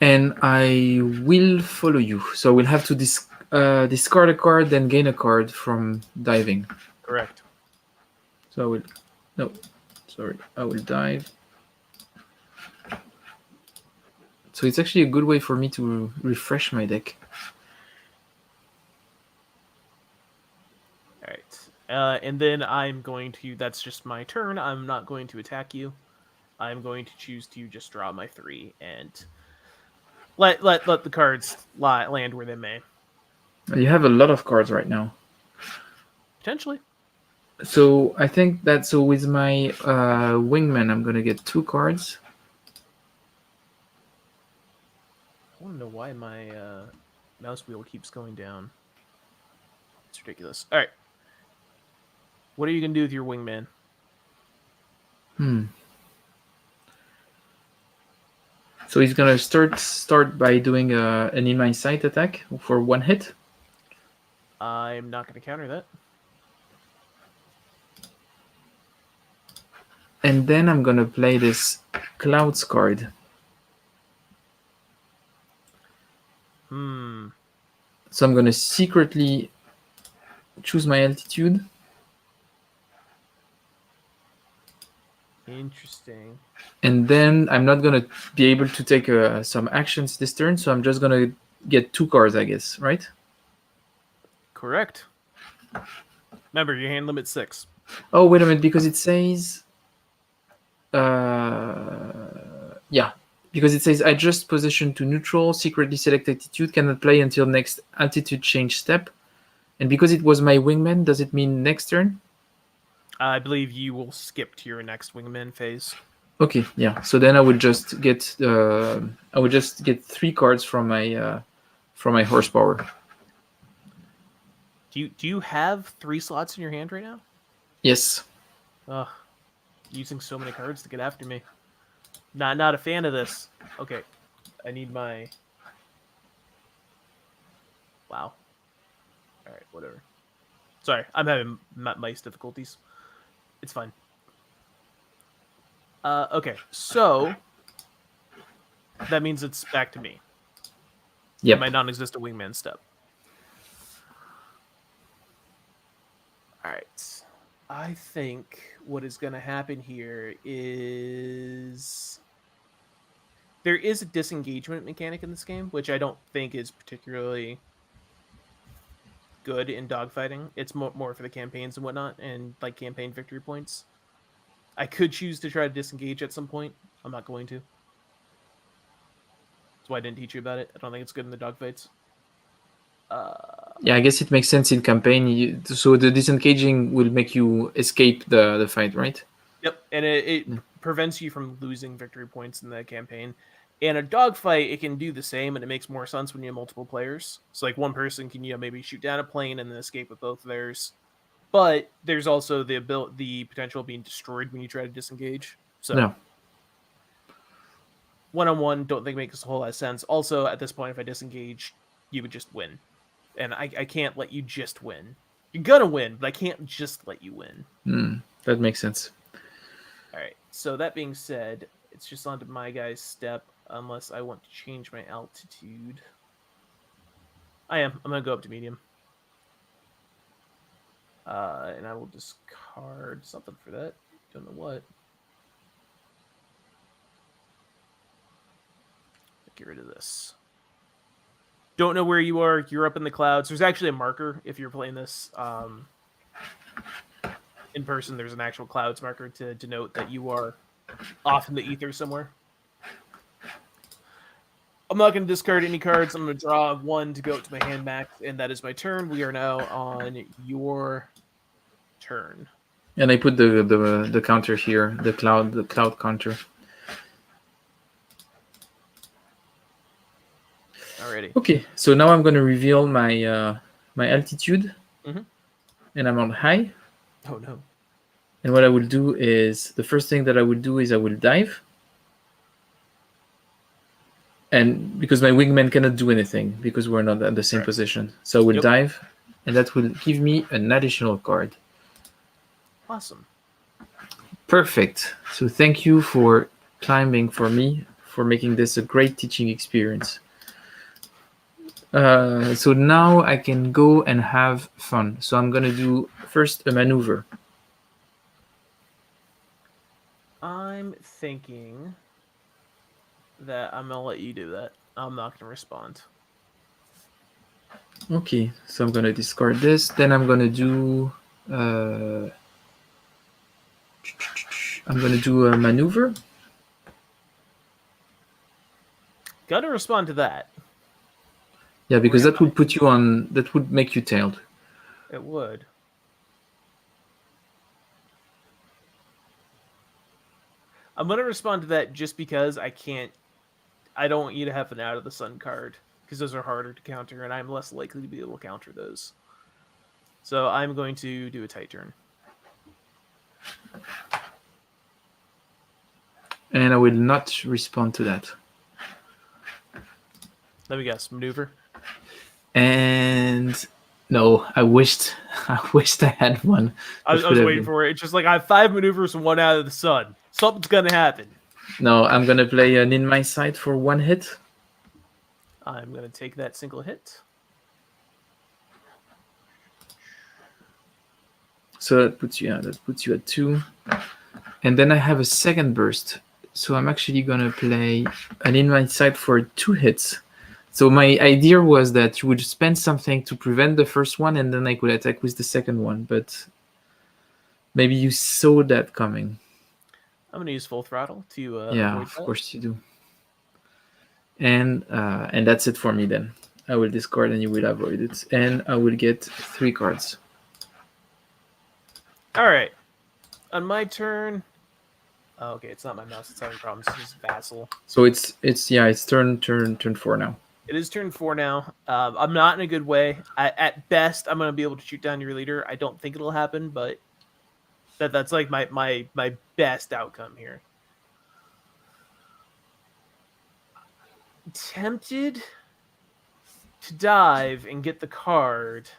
And I will follow you. So we'll have to discard a card, then gain a card from diving. Correct. So I will... No, sorry. I will dive. So it's actually a good way for me to refresh my deck. All right. And then I'm going to... That's just my turn. I'm not going to attack you. I'm going to choose to just draw my 3 and let the cards land where they may. You have a lot of cards right now. Potentially. So I think that with my wingman, I'm gonna get 2 cards. I want to know why my Mouse wheel keeps going down. It's ridiculous. All right. What are you going to do with your wingman? So he's gonna start by doing an in my sight attack for 1 hit. I'm not going to counter that. And then I'm gonna play this clouds card. So I'm gonna secretly choose my altitude. Interesting. And then I'm not gonna be able to take some actions this turn, so I'm just gonna get 2 cards, I guess, right? Correct. Remember, your hand limit's 6. Oh, wait a minute, because it says... yeah, because it says adjust position to neutral, secretly select altitude, cannot play until next altitude change step. And because it was my wingman, does it mean next turn? I believe you will skip to your next wingman phase. Okay, yeah. So then I would just get 3 cards from my horsepower. Do you have 3 slots in your hand right now? Yes. Ugh, using so many cards to get after me. Not a fan of this. Okay, I need my... Wow. All right, whatever. Sorry, I'm having mice difficulties. It's fine. Okay, so that means it's back to me. Yeah. My non-existent wingman step. All right. I think what is going to happen here is there is a disengagement mechanic in this game, which I don't think is particularly good in dogfighting. It's more for the campaigns and whatnot, and like campaign victory points. I could choose to try to disengage at some point. I'm not going to. That's why I didn't teach you about it. I don't think it's good in the dogfights. Yeah, I guess it makes sense in campaign. So the disengaging will make you escape the fight, right? Yep, and it prevents you from losing victory points in the campaign. In a dogfight, it can do the same, and it makes more sense when you have multiple players. So, like, one person can maybe shoot down a plane and then escape with both of theirs. But there's also the potential of being destroyed when you try to disengage. So, No. one-on-one, don't think makes a whole lot of sense. Also, at this point, if I disengage, you would just win, and I can't let you just win. You're gonna win, but I can't just let you win. That makes sense. All right. So that being said, it's just onto my guy's step, unless I want to change my altitude. I'm gonna go up to medium. And I will discard something for that. Don't know what. Get rid of this. Don't know where you are. You're up in the clouds. There's actually a marker if you're playing this in person. There's an actual clouds marker to denote that you are off in the ether somewhere. I'm not going to discard any cards. I'm going to draw 1 to go to my hand max, and that is my turn. We are now on your turn. And I put the counter here, the cloud counter. Alrighty. Okay, so now I'm going to reveal my my altitude, and I'm on high. Oh no! And what I will do is the first thing that I will do is I will dive. And because my wingman cannot do anything because we're not at the same position, so I will dive, and that will give me an additional card. Awesome. Perfect. So thank you for climbing for me, for making this a great teaching experience. So now I can go and have fun. So I'm going to do first a maneuver. I'm thinking that I'm going to let you do that. I'm not going to respond. Okay, so I'm going to discard this. Then I'm going to do... I'm going to do a maneuver. Got to respond to that. Yeah, because that would put you on... That would make you tailed. It would. I'm going to respond to that just because I don't want you to have an out of the sun card. because those are harder to counter, and I'm less likely to be able to counter those. So I'm going to do a tight turn. And I will not respond to that. Let me guess, maneuver. And no, I wished I had one. I was waiting for it. It's just like I have 5 maneuvers and 1 out of the sun. Something's gonna happen. No, I'm gonna play an in my sight for 1 hit. I'm gonna take that single hit. So that puts you at 2. And then I have a second burst. So I'm actually gonna play an in my sight for 2 hits. So my idea was that you would spend something to prevent the first one, and then I could attack with the second one. But maybe you saw that coming. I'm gonna use full throttle to yeah, avoid of that. course you do. And that's it for me then. I will discard and you will avoid it, and I will get 3 cards. All right. On my turn. Oh, okay, it's not my mouse. It's having problems. It's Vassal. So it's turn 4 now. It is turn 4 now. I'm not in a good way. At best, I'm gonna be able to shoot down your leader. I don't think it'll happen, but that's like my best outcome here. Tempted to dive and get the card.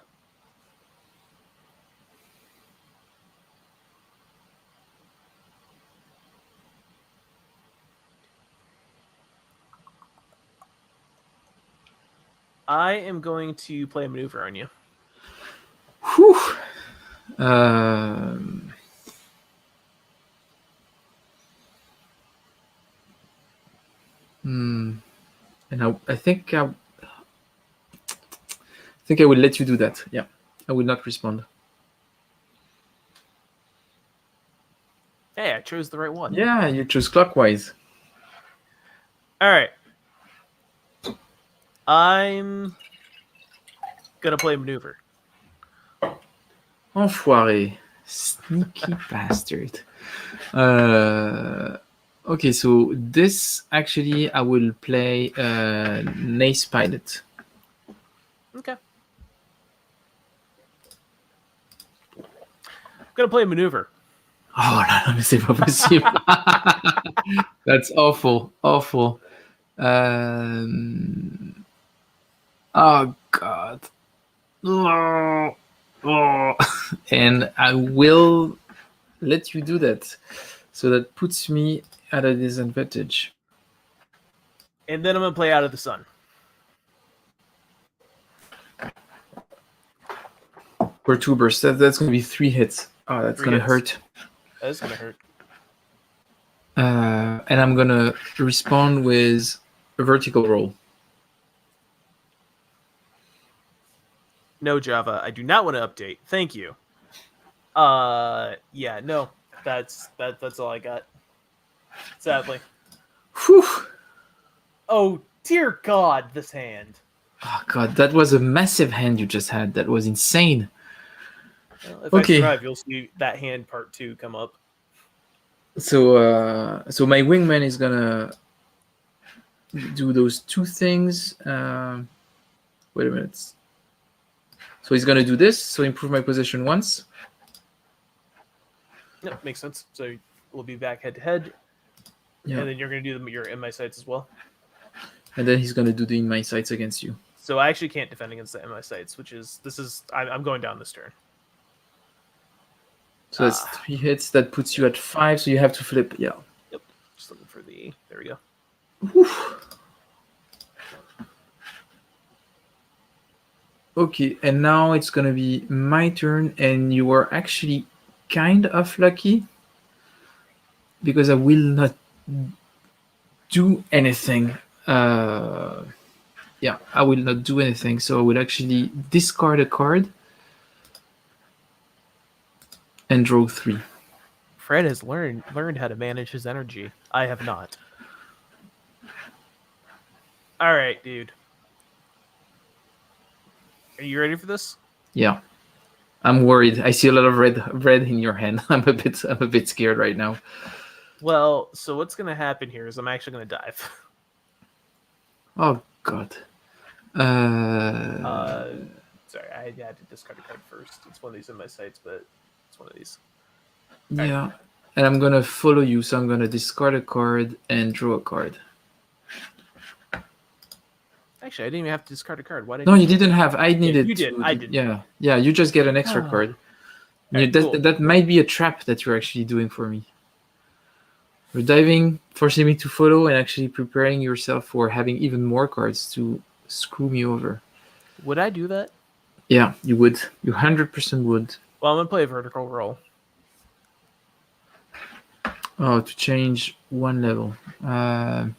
I am going to play a maneuver on you. Whew. And I think I will let you do that. Yeah, I will not respond. Hey, I chose the right one. Yeah, you chose clockwise. All right. I'm gonna play maneuver. Enfoiré. Sneaky bastard. Okay, so this actually I will play Nace Pilot. Okay. I'm gonna play maneuver. Oh non, mais c'est pas possible. That's awful. Oh God. Oh. And I will let you do that. So that puts me at a disadvantage. And then I'm gonna play Out of the Sun. For 2 bursts. That's gonna be 3 hits. Oh, that's gonna hurt. That is gonna hurt. And I'm gonna respond with a vertical roll. No, Java. I do not want to update. Thank you. Yeah, no. That's all I got. Sadly. Whew. Oh dear God, this hand. Oh God, that was a massive hand you just had. That was insane. Well, if I survive, you'll see that hand part 2 come up. So my wingman is gonna do those 2 things. Wait a minute. So he's gonna do this. So improve my position once. Yep, makes sense. So we'll be back head to head. Yeah. And then you're gonna do your in my sights as well. And then he's gonna do the in my sights against you. So I actually can't defend against the in my sights, I'm going down this turn. So that's 3 hits. That puts you at 5. So you have to flip. Yeah. Yep. Just looking for the. There we go. Whew. Okay, and now it's gonna be my turn, and you are actually kind of lucky because I will not do anything. Yeah, I will not do anything. So I will actually discard a card and draw 3. Fred has learned how to manage his energy. I have not. All right, dude. Are you ready for this? Yeah, I'm worried. I see a lot of red in your hand. I'm a bit scared right now. Well, so what's gonna happen here is I'm actually gonna dive. Oh God. Sorry, I had to discard a card first. It's one of these in my sites, but it's one of these. Yeah. Right. And I'm going to follow you, so I'm going to discard a card and draw a card. Actually, I didn't even have to discard a card. Why did No, you didn't have. I needed you did. to. I did. Yeah. Yeah, you just get an extra card. Right, cool. That might be a trap that you're actually doing for me. You're diving, forcing me to follow, and actually preparing yourself for having even more cards to screw me over. Would I do that? Yeah, you would. You 100% would. Well, I'm going to play a vertical roll. Oh, to change one level. And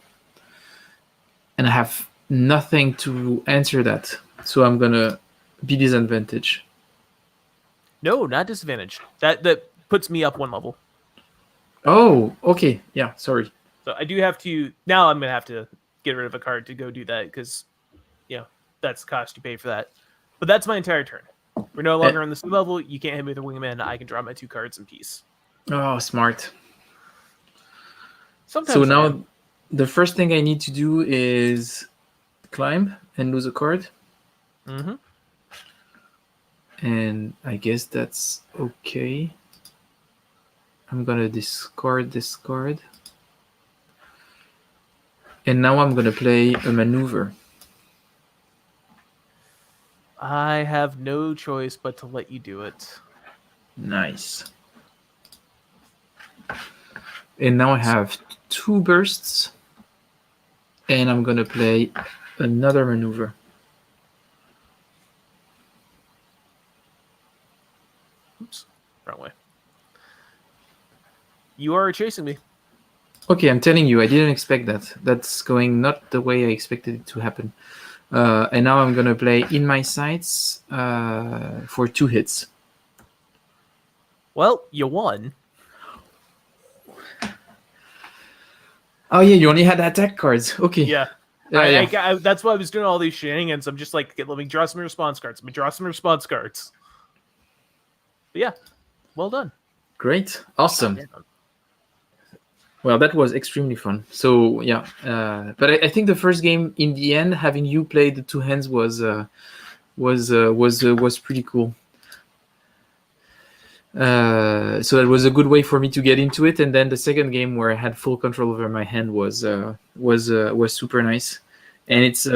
I have nothing to answer that. So I'm going to be disadvantaged. No, not disadvantage. That puts me up one level. Oh, okay. Yeah, sorry. So I do have to... Now I'm going to have to get rid of a card to go do that because, that's the cost you pay for that. But that's my entire turn. We're no longer on the same level. You can't hit me with a wingman. I can draw my 2 cards in peace. Oh, smart. Sometimes so now the first thing I need to do is climb and lose a card. Mm-hmm. And I guess that's okay. I'm going to discard this card. And now I'm going to play a maneuver. I have no choice but to let you do it. Nice. And now I have 2 bursts. And I'm going to play another maneuver. Oops, wrong way. You are chasing me. Okay, I'm telling you, I didn't expect that. That's going not the way I expected it to happen. And now I'm going to play in my sights for 2 hits. Well, you won. Oh, yeah, you only had attack cards. Okay. Yeah. I that's why I was doing all these shenanigans. I'm just like, let me draw some response cards. But yeah, well done. Great. Awesome. Well, that was extremely fun. So, yeah. But I think the first game, in the end, having you play the 2 hands was pretty cool. So that was a good way for me to get into it. And then the second game, where I had full control over my hand, was super nice. And it's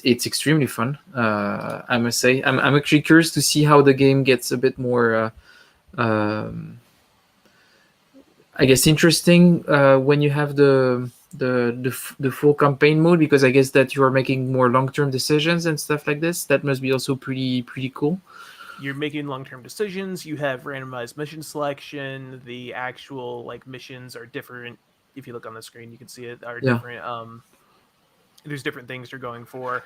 extremely fun. I must say, I'm actually curious to see how the game gets a bit more. I guess interesting when you have the full campaign mode, because I guess that you are making more long-term decisions and stuff like this. That must be also pretty cool. You're making long-term decisions. You have randomized mission selection. The actual missions are different. If you look on the screen, you can see it are different. There's different things you're going for.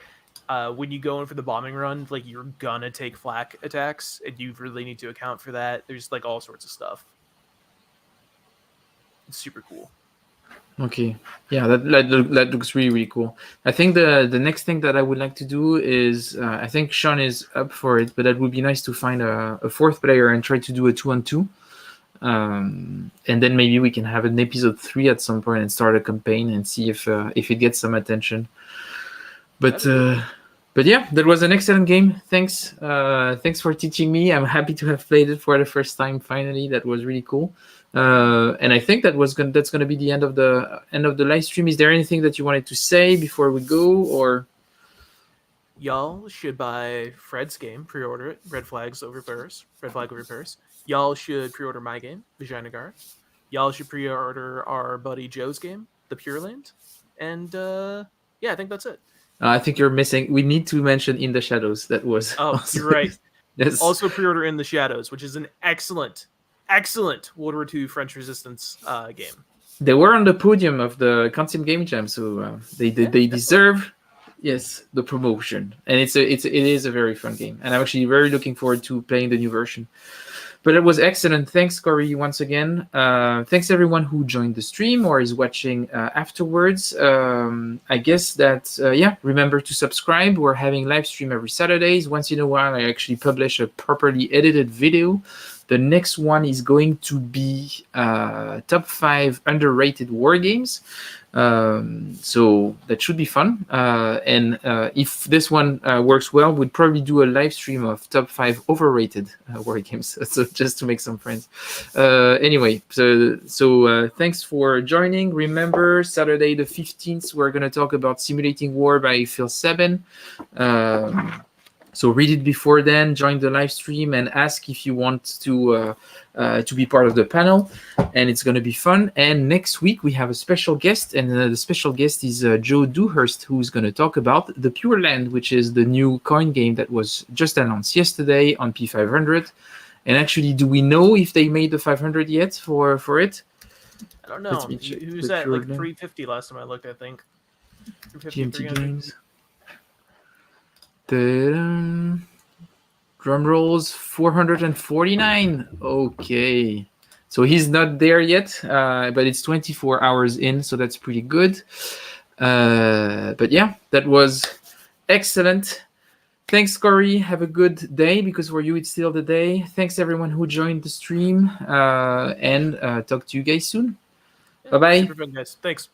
When you go in for the bombing run, you're gonna take flak attacks, and you really need to account for that. There's all sorts of stuff. It's super cool. Okay, yeah, that looks really cool. I think the next thing that I would like to do is I think Sean is up for it, but that would be nice to find a 4th player and try to do a 2-on-2, and then maybe we can have an episode 3 at some point and start a campaign and see if it gets some attention. But yeah, that was an excellent game. Thanks for teaching me. I'm happy to have played it for the first time. Finally, that was really cool. And I think that's going to be the end of the live stream. Is there anything that you wanted to say before we go, or? Y'all should buy Fred's game, pre-order it. Red flag over Paris. Y'all should pre-order my game, Vagina Guard. Y'all should pre-order our buddy Joe's game, The Pure Land. And yeah, I think that's it. I think you're missing. We need to mention In the Shadows. That was. Oh, you're right. Yes. Also pre-order In the Shadows, which is an excellent World War II French Resistance game. They were on the podium of the Concept Game Jam, so they deserve, yes, the promotion. And it is a very fun game, and I'm actually very looking forward to playing the new version. But it was excellent. Thanks, Cory, once again. Thanks everyone who joined the stream or is watching afterwards. I guess that, remember to subscribe. We're having live stream every Saturdays. Once in a while, I actually publish a properly edited video The next one is going to be top 5 underrated war games. So that should be fun. And if this one works well, we'd probably do a live stream of top 5 overrated war games. So just to make some friends. Anyway, so thanks for joining. Remember, Saturday the 15th, we're going to talk about Simulating War by Phil Sabin. So read it before then, join the live stream, and ask if you want to be part of the panel. And it's going to be fun. And next week we have a special guest, and the special guest is Joe Dewhurst, who's going to talk about the Pure Land, which is the new coin game that was just announced yesterday on P500. And actually, do we know if they made the 500 yet for it? I don't know. He was at like 350 last time I looked, I think. GMT Games. The drum rolls 449. Okay, so he's not there yet, but it's 24 hours in, so that's pretty good. But yeah, that was excellent. Thanks, Cory. Have a good day, because for you it's still the day. Thanks everyone who joined the stream, and talk to you guys soon. Bye bye. Super fun, guys. Thanks.